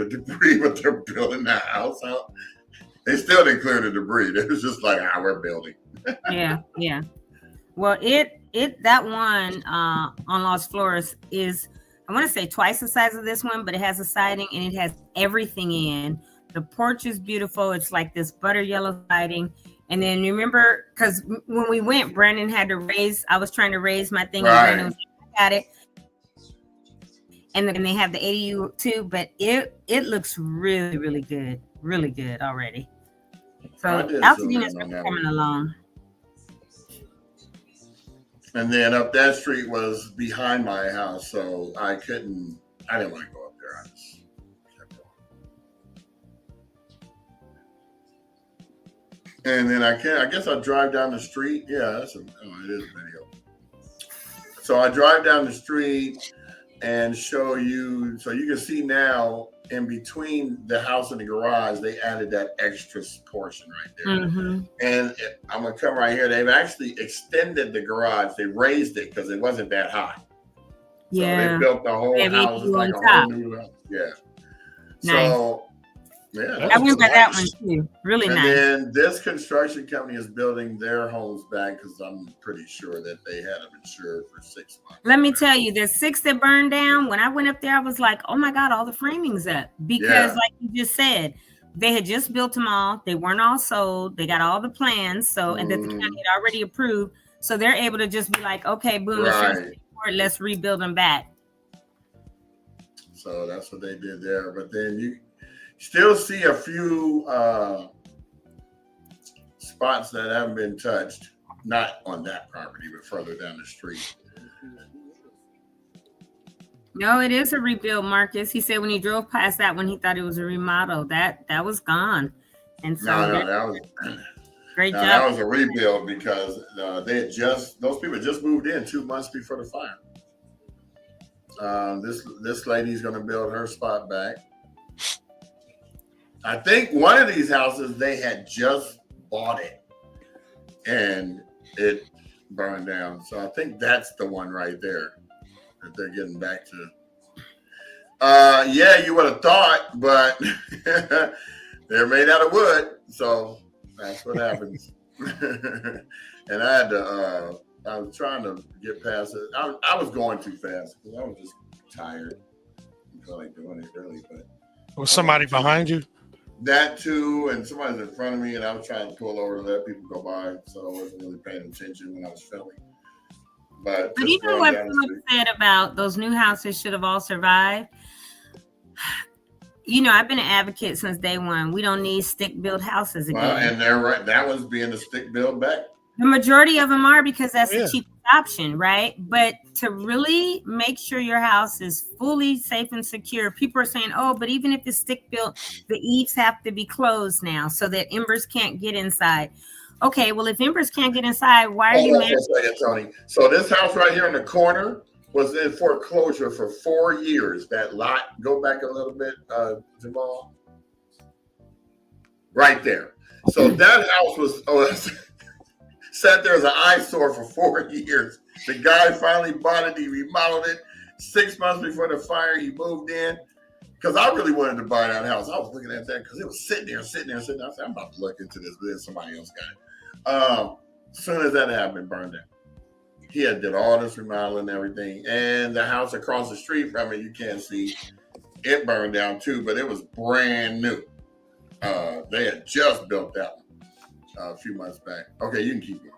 debris, but they're building the house out. They still didn't clear the debris. It was just like, we're building. Yeah. Well, that one on Los Flores is. I want to say twice the size of this one, but it has a siding and it has everything in. The porch is beautiful. It's like this butter yellow siding. And then you remember, because when we went, Brandon had to I was trying to raise my thing. Right. And Brandon was at it. And then they have the ADU too, but it looks really, really good. Really good already. So Altadena's coming along. And then up that street was behind my house, so I didn't want to go up there. I just kept going. And then I guess I'll drive down the street. Yeah, it is a video. So I drive down the street and show you, so you can see now in between the house and the garage, they added that extra portion right there. Mm-hmm. And I'm going to come right here. They've actually extended the garage. They raised it because it wasn't that high. So they built the whole house. It's like a whole new house. Yeah. Nice. So, yeah. I went by that one too. Really nice. And then this construction company is building their homes back because I'm pretty sure that they had them insured for 6 months. Let me tell you, there's 6 that burned down. When I went up there, I was like, oh my God, all the framing's up. Because like you just said, they had just built them all. They weren't all sold. They got all the plans. So, and that the county had already approved. So they're able to just be like, okay, boom, let's rebuild them back. So that's what they did there. But then you still see a few spots that haven't been touched, not on that property, but further down the street. No, it is a rebuild, Marcus. He said when he drove past that one, he thought it was a remodel. That was gone. And so that was great job. That was a rebuild because those people just moved in 2 months before the fire. This lady's going to build her spot back. I think one of these houses, they had just bought it and it burned down. So I think that's the one right there that they're getting back to. You would have thought, but They're made out of wood, so that's what happens. And I had to. I was trying to get past it. I was going too fast because I was just tired. I felt like doing it really, but was somebody behind you? That too, and somebody's in front of me, and I was trying to pull over to let people go by, so I wasn't really paying attention when I was filming. But even what Philip said about those new houses should have all survived. You know, I've been an advocate since day one. We don't need stick-built houses again. Well, and they're right. That was being a stick-built back. The majority of them are because that's the cheapest option, right? But to really make sure your house is fully safe and secure, people are saying, oh, but even if it's stick-built, the eaves have to be closed now so that embers can't get inside. Okay, well, if embers can't get inside, why are you managing? Tony. So this house right here in the corner was in foreclosure for 4 years. That lot, go back a little bit, Jamal. Right there. So that house was sat there as an eyesore for 4 years. The guy finally bought it. He remodeled it. 6 months before the fire, he moved in. Because I really wanted to buy that house. I was looking at that because it was sitting there. I said, I'm about to look into this, but then somebody else got it. As soon as that happened, burned down. He had did all this remodeling and everything. And the house across the street from it, you can't see, it burned down too, but it was brand new. They had just built that one a few months back. Okay, you can keep going.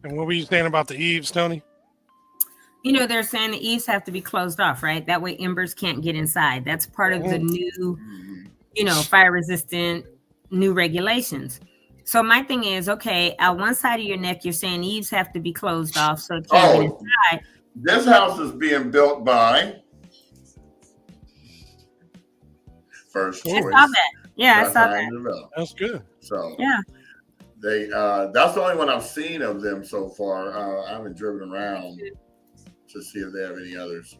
And what were you saying about the eaves, Tony? You know, they're saying the eaves have to be closed off, right? That way embers can't get inside. That's part of the new, fire resistant new regulations. So my thing is, okay, at one side of your neck, you're saying eaves have to be closed off so it can't get inside. This house is being built by First Choice. I saw that. Yeah, I saw that. That's good. So yeah. They that's the only one I've seen of them so far. I haven't driven around to see if they have any others.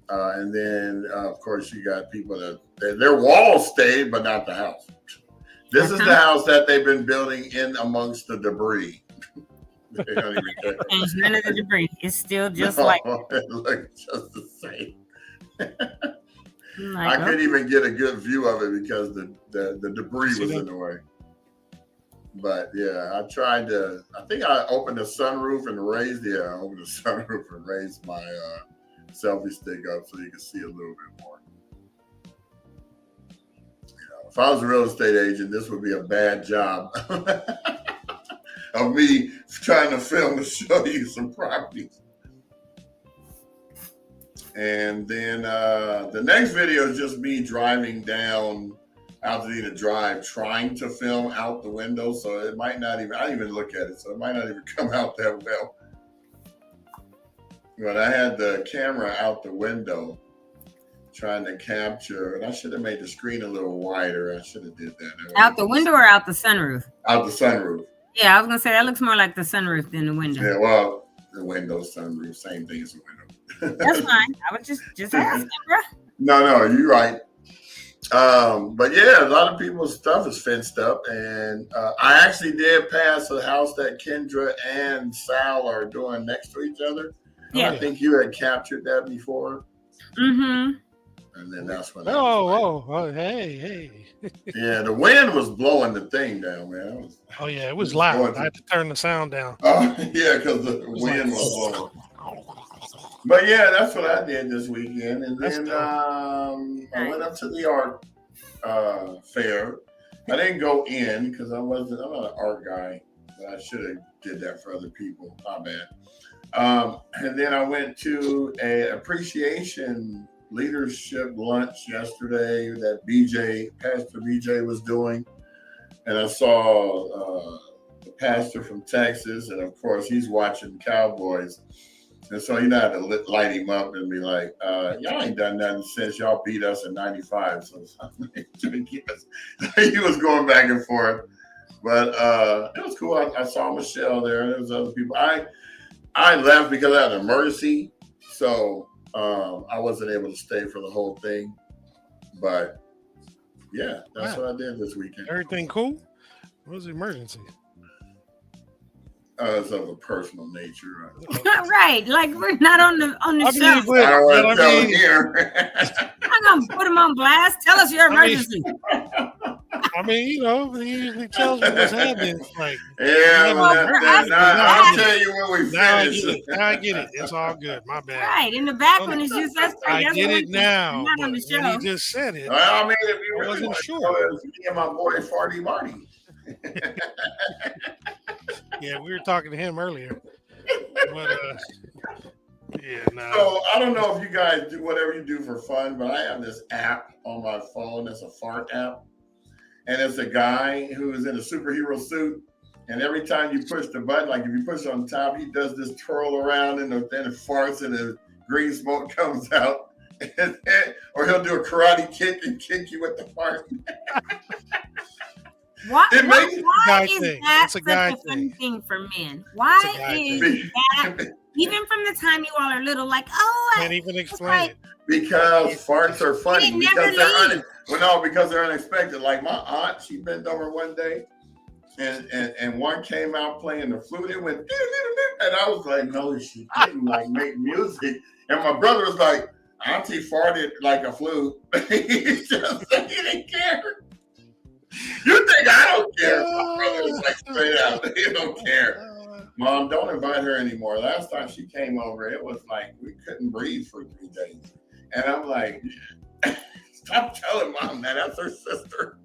And then of course you got people that their walls stayed, but not the house. This is the house that they've been building in amongst the debris. They don't even care. And none of the debris. It's still just it looks just the same. I couldn't even get a good view of it because the debris was in the way. But yeah, I tried to. I think I opened the sunroof and raised. Yeah, I opened the sunroof and raised my selfie stick up so you can see a little bit more. If I was a real estate agent, this would be a bad job of me trying to film to show you some properties. And then the next video is just me driving down Altadena Drive, trying to film out the window. So it might not even, I didn't even look at it, so it might not even come out that well. But I had the camera out the window trying to capture, and I should have made the screen a little wider. I should have did that. Out the window or out the sunroof? Out the sunroof. Yeah, I was going to say that looks more like the sunroof than the window. Yeah, well, the window, sunroof, same thing as the window. That's fine. I was just asking, bro. No, you're right. But yeah, a lot of people's stuff is fenced up, and I actually did pass a house that Kendra and Sal are doing next to each other. Yeah, I think you had captured that before. Mm-hmm. And then that's when. Oh, hey. Yeah, the wind was blowing the thing down, man. It was loud. I had to turn the sound down. Yeah, because the wind was blowing. But yeah, that's what I did this weekend, and then I went up to the art fair. I didn't go in because I'm not an art guy, but I should have did that for other people. My bad. And then I went to an appreciation leadership lunch yesterday that Pastor BJ was doing, and I saw the pastor from Texas, and of course he's watching Cowboys. And so you know how to light him up and be like, y'all ain't done nothing since y'all beat us in 95. So he was going back and forth. But it was cool. I saw Michelle there. There was other people. I left because I had an emergency. So I wasn't able to stay for the whole thing. But yeah, that's what I did this weekend. Everything cool? What was the emergency? It's of a personal nature. Right, like we're not on the show. I don't want to tell here. I'm gonna put them on blast. Tell us your emergency. I mean, you know, he usually tells me what's happening. It's like, yeah, I'll tell you when we finish. Now I get it. It's all good. My bad. Right. In the back one is just us three. I That's get it now. not But on the show. when he just said it, Well, I mean, if you really wasn't want sure. to know, it's me and my boy Farty Marty. Yeah, we were talking to him earlier. But yeah, no. So I don't know if you guys do whatever you do for fun, but I have this app on my phone. It's a fart app. And it's a guy who's in a superhero suit. And every time you push the button, like if you push on top, he does this twirl around and then it farts and the green smoke comes out. Or he'll do a karate kick and kick you with the fart. Why is thing. that It's a such guy a fun thing. thing for men? Why is that, even from the time you all are little, like, can't even explain it. Because farts are funny. Because they're unexpected. Like my aunt, she bent over one day and one came out playing the flute. It went, and I was like, no, she didn't like make music. And my brother was like, Auntie farted like a flute. He just said he didn't care. You think I don't care? My brother was like straight out. He don't care. Mom, don't invite her anymore. Last time she came over, it was like we couldn't breathe for 3 days. And I'm like, stop telling Mom that. That's her sister.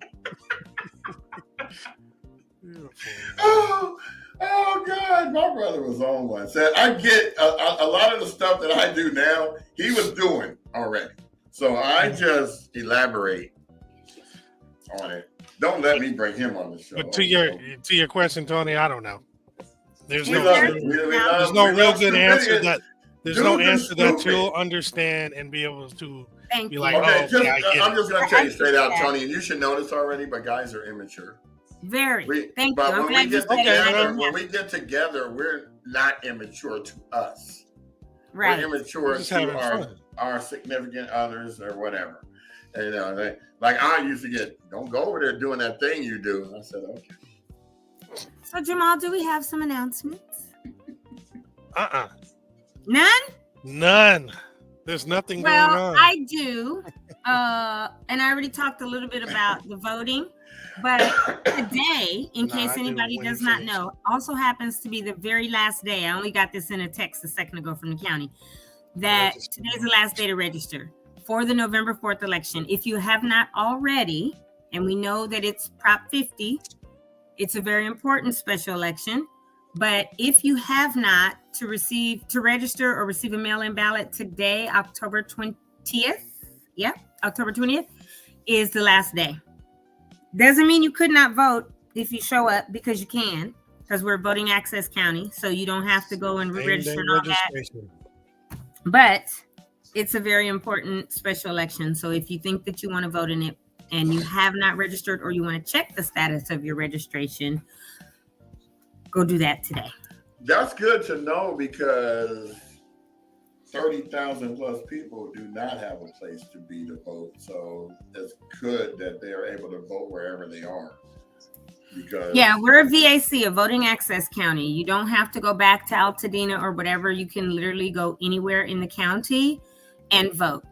Oh, God. My brother was on one. Said, I get a lot of the stuff that I do now, he was doing already. So I just elaborate on it. Don't let me bring him on the show. But to your question, Tony, I don't know. There's no real good answer that you'll understand and be able to be like, okay, I'm just going to tell you straight out, Tony, and you should know this already, but guys are immature. Very. Thank you. But when we get together, we're not immature to us. Right. We're immature to our significant others or whatever. And, you know, like I used to get, don't go over there doing that thing you do. I said, okay. So Jamal, do we have some announcements? None. There's nothing going on. Well, I do. And I already talked a little bit about the voting. But today, in case anybody does not know, also happens to be the very last day. I only got this in a text a second ago from the county. That today's the last day to register for the November 4th election. If you have not already, and we know that it's Prop 50, it's a very important special election. But if you have not to register or receive a mail-in ballot today, October 20th, October 20th is the last day. Doesn't mean you could not vote if you show up, because you can, because we're voting access county. So you don't have to go and register and all that. But it's a very important special election. So if you think that you want to vote in it and you have not registered, or you want to check the status of your registration, go do that today. That's good to know, because 30,000 plus people do not have a place to be to vote. So it's good that they are able to vote wherever they are. Because we're a VAC, a voting access county. You don't have to go back to Altadena or whatever. You can literally go anywhere in the county and vote.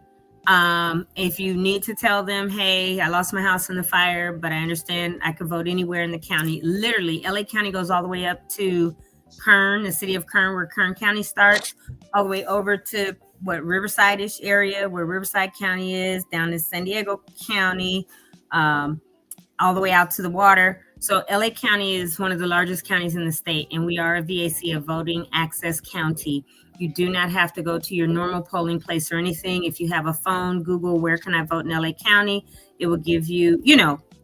If you need to tell them, hey, I lost my house in the fire, but I understand I could vote anywhere in the county. Literally, LA County goes all the way up to Kern, the city of Kern, where Kern County starts, all the way over to Riverside-ish area where Riverside County is, down to San Diego County, all the way out to the water. So LA County is one of the largest counties in the state, and we are a VAC, a voting access county. You do not have to go to your normal polling place or anything. If you have a phone, Google, where can I vote in LA County? It will give you,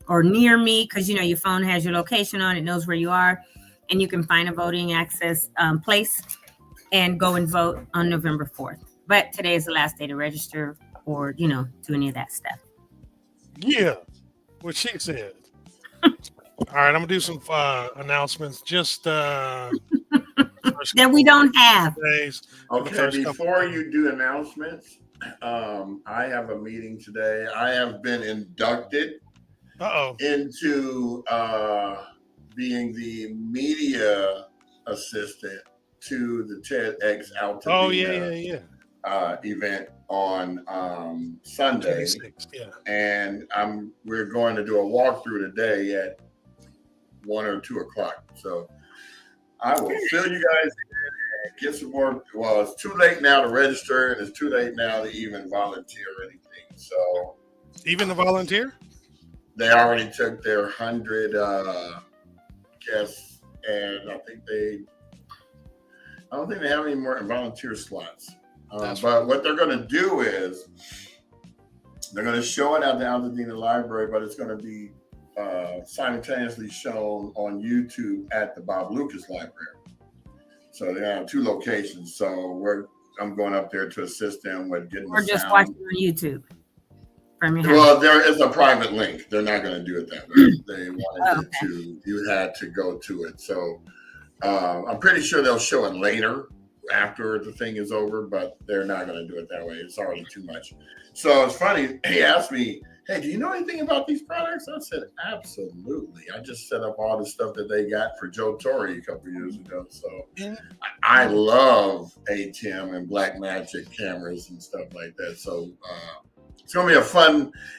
or near me, because, your phone has your location on it, knows where you are, and you can find a voting access place and go and vote on November 4th. But today is the last day to register or, do any of that stuff. Yeah, what she said. All right, I'm going to do some announcements. Just that we don't have. Okay, before you do announcements, I have a meeting today. I have been inducted into being the media assistant to the TEDx Altadena event on Sunday. 26, yeah. And we're going to do a walkthrough today at 1 or 2 o'clock. So I will fill you guys in and get some more. Well, it's too late now to register, and it's too late now to even volunteer or anything. So even to volunteer? They already took their 100 guests, and I don't think they have any more volunteer slots. But what they're going to do is they're going to show it at the Altadena Library, but it's going to be simultaneously shown on YouTube at the Bob Lucas Library. So they have 2 locations. So I'm going up there to assist them with getting the sound. Or just watching on YouTube. Well, there is a private link. They're not going to do it that way. They wanted you had to go to it. So I'm pretty sure they'll show it later after the thing is over, but they're not going to do it that way. It's already too much. So it's funny. He asked me, hey, do you know anything about these products? I said, absolutely. I just set up all the stuff that they got for Joe Torre a couple years ago. So I love ATEM and Blackmagic cameras and stuff like that. So it's going to be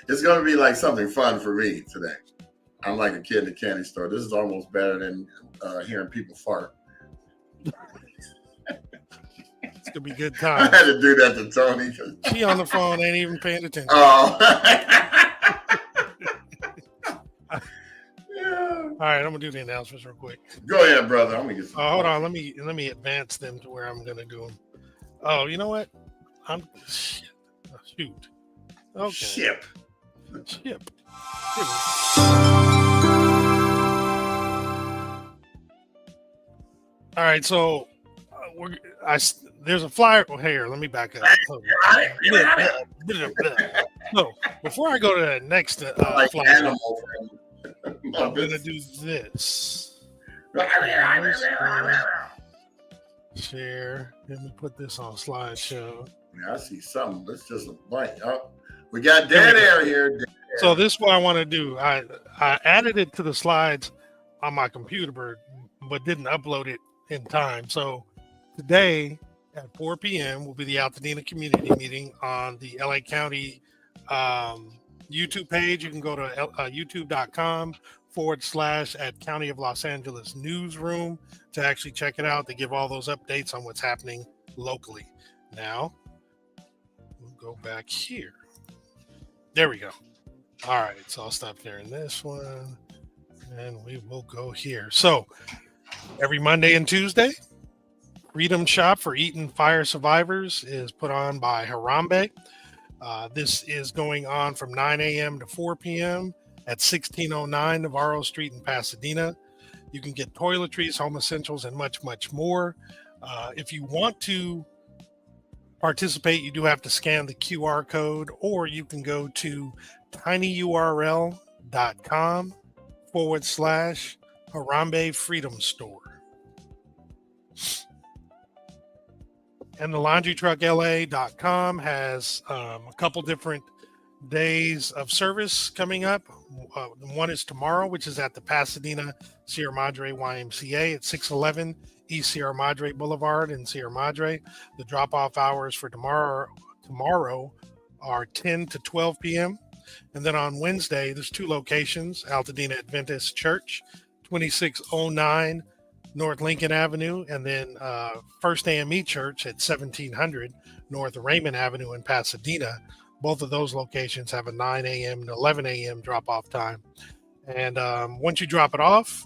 it's going to be like something fun for me today. I'm like a kid in a candy store. This is almost better than hearing people fart. It's going to be a good time. I had to do that to Tony. She on the phone, ain't even paying attention. Oh. All right, I'm going to do the announcements real quick. Go ahead, brother. I'm going to get some. Hold on. Let me advance them to where I'm going to do them. Oh, you know what? Shoot. Okay. Ship. All right, so there's a flyer. Oh, here, let me back up. So before I go to the next flyer, I'm gonna do this. Share. Let me put this on slideshow. Yeah, I see something. It's just a blank. Oh, we got dead air here. So this is what I want to do. I added it to the slides on my computer, but didn't upload it in time. So today at 4 p.m. will be the Altadena community meeting on the LA County YouTube page. You can go to youtube.com/at County of Los Angeles newsroom to actually check it out. They give all those updates on what's happening locally. Now we'll go back here. There we go. All right, so I'll stop there in this one, and we will go here. So every Monday and Tuesday, Freedom Shop for Eaton Fire Survivors is put on by Harambe. This is going on from 9 a.m. to 4 p.m. at 1609 Navarro Street in Pasadena. You can get toiletries, home essentials, and much, much more. If you want to participate, you do have to scan the QR code, or you can go to tinyurl.com/Harambe Freedom Store. And the LaundryTruckLA.com has a couple different days of service coming up. One is tomorrow, which is at the Pasadena Sierra Madre YMCA at 611 East Sierra Madre Boulevard in Sierra Madre. The drop-off hours for tomorrow are 10 to 12 p.m. And then on Wednesday, there's 2 locations: Altadena Adventist Church, 2609 North Lincoln Avenue, and then First AME Church at 1700 North Raymond Avenue in Pasadena. Both of those locations have a 9 a.m. to 11 a.m. drop-off time. And once you drop it off,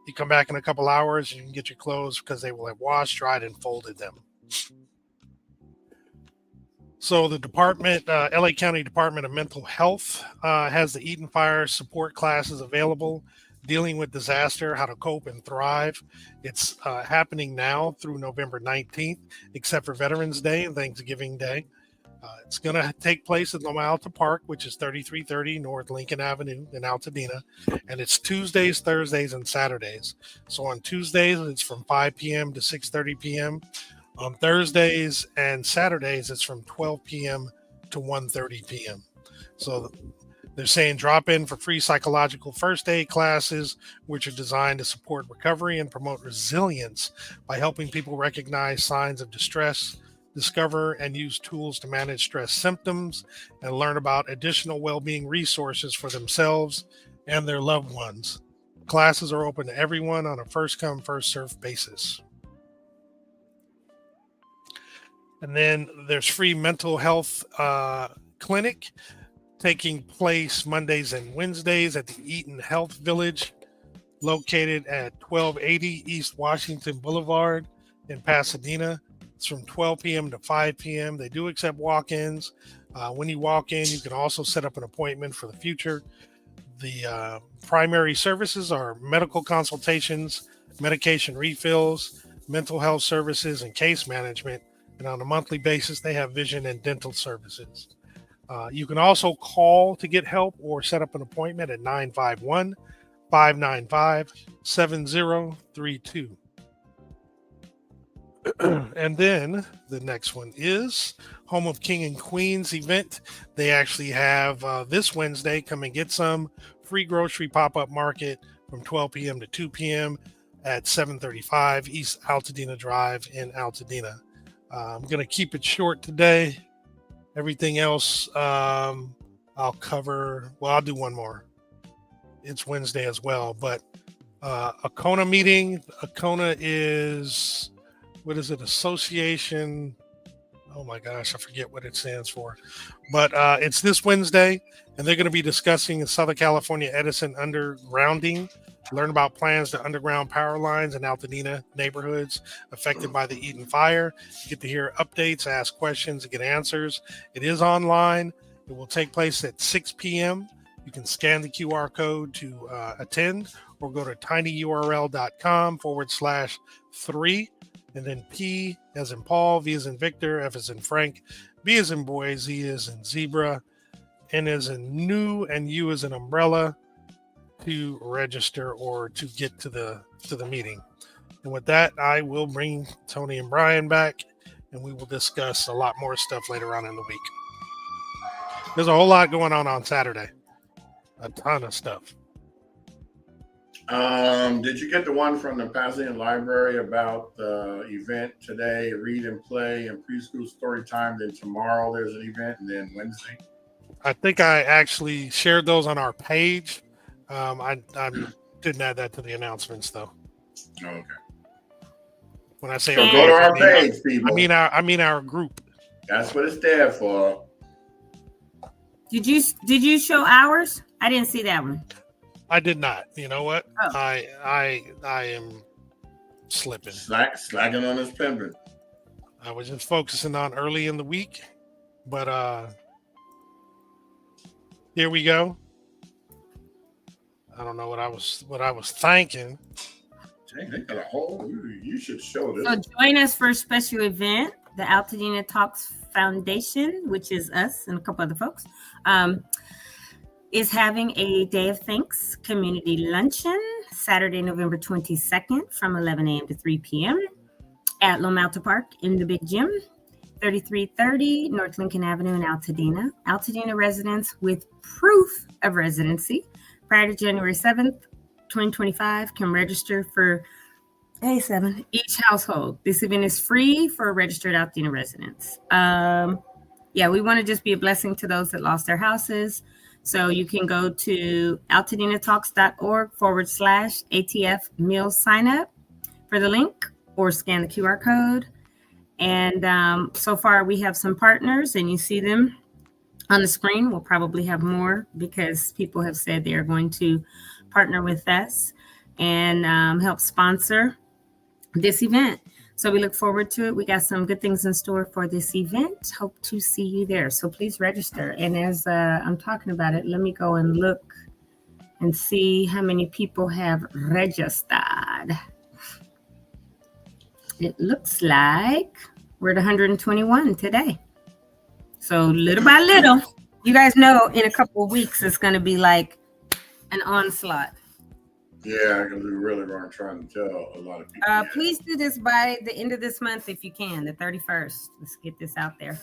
you come back in a couple hours, you can get your clothes because they will have washed, dried, and folded them. So the department, LA County Department of Mental Health has the Eaton Fire support classes available, dealing with disaster, how to cope and thrive. It's happening now through November 19th, except for Veterans Day and Thanksgiving Day. It's going to take place at Loma Alta Park, which is 3330 North Lincoln Avenue in Altadena. And it's Tuesdays, Thursdays, and Saturdays. So on Tuesdays, it's from 5 p.m. to 6:30 p.m. On Thursdays and Saturdays, it's from 12 p.m. to 1:30 p.m. So they're saying drop in for free psychological first aid classes, which are designed to support recovery and promote resilience by helping people recognize signs of distress, discover and use tools to manage stress symptoms, and learn about additional well-being resources for themselves and their loved ones. Classes are open to everyone on a first-come, first-served basis. And then there's free mental health clinic taking place Mondays and Wednesdays at the Eaton Health Village, located at 1280 East Washington Boulevard in Pasadena. It's from 12 p.m. to 5 p.m. They do accept walk-ins. When you walk in, you can also set up an appointment for the future. The primary services are medical consultations, medication refills, mental health services, and case management. And on a monthly basis, they have vision and dental services. You can also call to get help or set up an appointment at 951-595-7032. And then the next one is Home of King and Queens event. They actually have this Wednesday, come and get some free grocery pop-up market from 12 p.m. to 2 p.m. at 735 East Altadena Drive in Altadena. I'm going to keep it short today. Everything else I'll cover. Well, I'll do one more. It's Wednesday as well. But ACONA meeting. ACONA is, what is it? Association. Oh my gosh, I forget what it stands for. But it's this Wednesday, and they're going to be discussing Southern California Edison undergrounding. Learn about plans to underground power lines in Altadena neighborhoods affected by the Eaton fire. You get to hear updates, ask questions, and get answers. It is online. It will take place at 6 p.m. You can scan the QR code to attend, or go to tinyurl.com/3, and then P as in Paul, V as in Victor, F as in Frank, B as in boy, Z as in zebra, N as in new, and U as in umbrella, to register or to get to the meeting. And with that, I will bring Tony and Brian back, and we will discuss a lot more stuff later on in the week. There's a whole lot going on Saturday. A ton of stuff. Did you get the one from the Pasadena Library about the event today, read and play and preschool story time? Then tomorrow there's an event, and then Wednesday? I think I actually shared those on our page. I didn't add that to the announcements though. Okay. When I say so go to our page, people. I mean our group. That's what it's there for. Did you show ours? I didn't see that one. I did not. You know what? Oh. I am slipping. Slacking on his pimping. I was just focusing on early in the week, but here we go. I don't know what I was thinking. Dang, they got a whole. You should show this. So join us for a special event. The AltadenaTalks Foundation, which is us and a couple other folks, is having a Day of Thanks community luncheon Saturday, November 22nd from 11 a.m. to 3 p.m. at Loma Alta Park in the Big Gym, 3330 North Lincoln Avenue in Altadena. Altadena residents with proof of residency prior to January 7th, 2025 can register for A7 each household. This event is free for registered Altadena residents. We want to just be a blessing to those that lost their houses. So you can go to altadenatalks.org/ATF meal sign up for the link, or scan the QR code. And so far we have some partners, and you see them on the screen. We'll probably have more because people have said they are going to partner with us and help sponsor this event. So we look forward to it. We got some good things in store for this event. Hope to see you there. So please register. And as I'm talking about it, let me go and look and see how many people have registered. It looks like we're at 121 today. So little by little, you guys know in a couple of weeks, it's going to be like an onslaught. Yeah, because we really weren't trying to tell a lot of people. Please do this by the end of this month if you can, the 31st. Let's get this out there.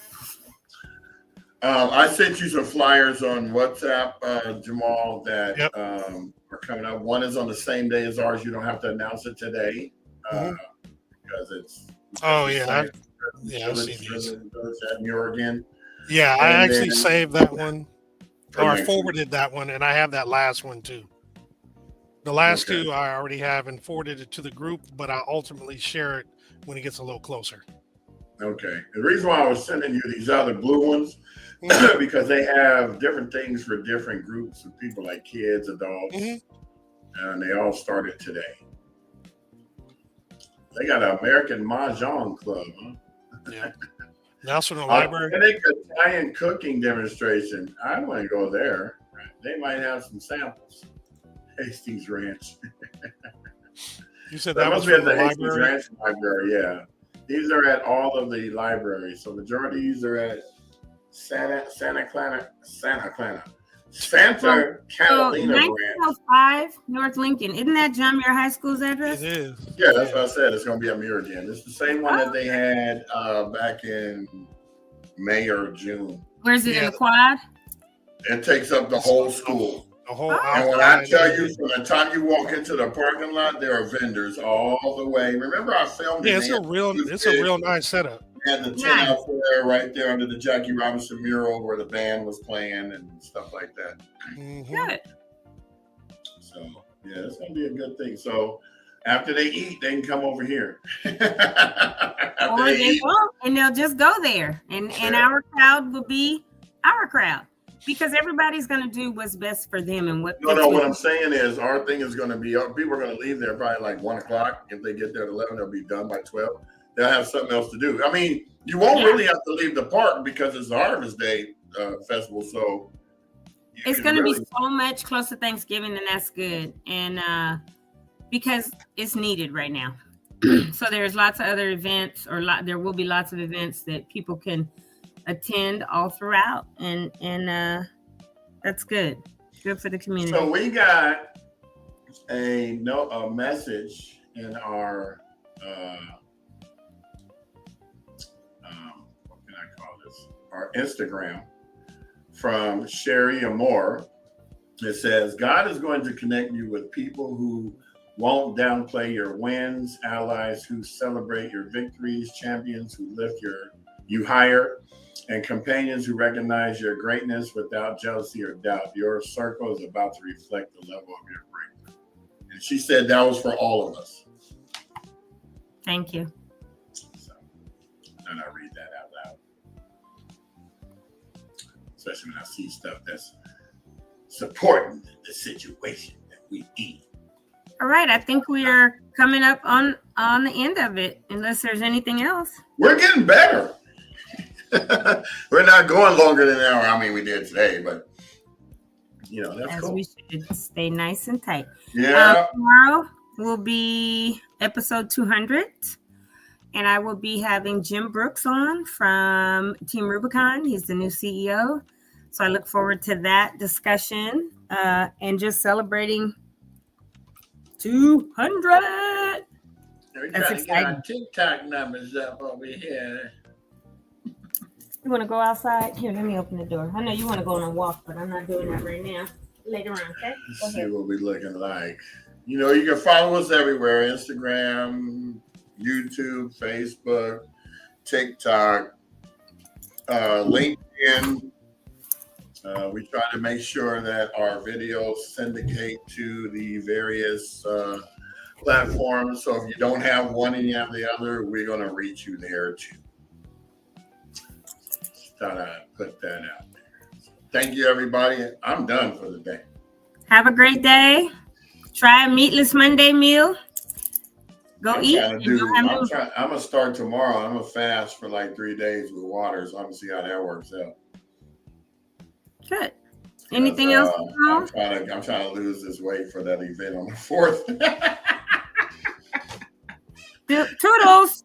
I sent you some flyers on WhatsApp, Jamal, that are coming up. One is on the same day as ours. You don't have to announce it today because it's. Oh yeah, Yeah, I see these. At New Oregon. Yeah, I And actually then- saved that one, or I next forwarded that one, and I have that last one too. The last Okay. two I already have and forwarded it to the group, but I'll ultimately share it when it gets a little closer. Okay. The reason why I was sending you these other blue ones Mhm. because they have different things for different groups of people, like kids, adults, Mhm. and they all started today. They got an American Mahjong Club, huh? Yeah. National Library. Authentic Italian cooking demonstration. I want to go there. They might have some samples. Hastings Ranch. You said That that was must be from at the the Hastings library. Ranch Library, yeah. These are at all of the libraries. So majority of these are at Santa Catalina So Ranch. 1905 North Lincoln. Isn't that John Muir High School's address? It is. Yeah, that's what I said. It's going to be a mirror again. It's the same one that they had back in May or June. Where's it in Yeah. the quad? It takes up the whole school. The whole And when I outside tell and- you, from the time you walk into the parking lot, there are vendors all the way. Remember, I filmed it. yeah, it's a real nice setup. And the tent Nice. out there, right there under the Jackie Robinson mural where the band was playing and stuff like that. Mhm. Good. So yeah, it's gonna be a good thing. So after they eat, they can come over here. After Or they won't, and they'll just go there, and our crowd will be our crowd because everybody's going to do what's best for them and what. No, what I'm saying is our thing is going to be, people are going to leave there probably like 1 o'clock. If they get there at 11, they'll be done by 12. They'll have something else to do. I mean, you won't really have to leave the park because it's the Harvest Day festival. So it's going to be so much close to Thanksgiving, and that's good. And because it's needed right now. So there's lots of other events, there will be lots of events that people can attend all throughout, and that's good for the community. So we got a message in our what can I call this? Our Instagram from Sherry Amore. It says, God is going to connect you with people who won't downplay your wins, allies who celebrate your victories, champions who lift you higher, and companions who recognize your greatness without jealousy or doubt. Your circle is about to reflect the level of your greatness. And she said that was for all of us. Thank you. So, and I read that out loud. Especially when I see stuff that's supporting the situation that we in. All right, I think we are coming up on the end of it, unless there's anything else. We're getting better. We're not going longer than an hour. I mean, we did today, but that's cool. We should stay nice and tight. Yeah. Tomorrow will be episode 200, and I will be having Jim Brooks on from Team Rubicon. He's the new CEO, so I look forward to that discussion and just celebrating 200. That's exciting. Get our TikTok numbers up over here. You want to go outside? Here, let me open the door. I know you want to go on a walk, but I'm not doing that right now. Later on, okay? Let's see what we're looking like. You can follow us everywhere: Instagram, YouTube, Facebook, TikTok, LinkedIn. We try to make sure that our videos syndicate to the various platforms. So if you don't have one and you have the other, we're going to reach you there too. Just thought I'd put that out there. So thank you, everybody. I'm done for the day. Have a great day. Try a meatless Monday meal. Go eat. I'm going to start tomorrow. I'm going to fast for like 3 days with water. So I'm going to see how that works out. Good. Anything else? I'm trying to lose this weight for that event on the 4th. Toodles.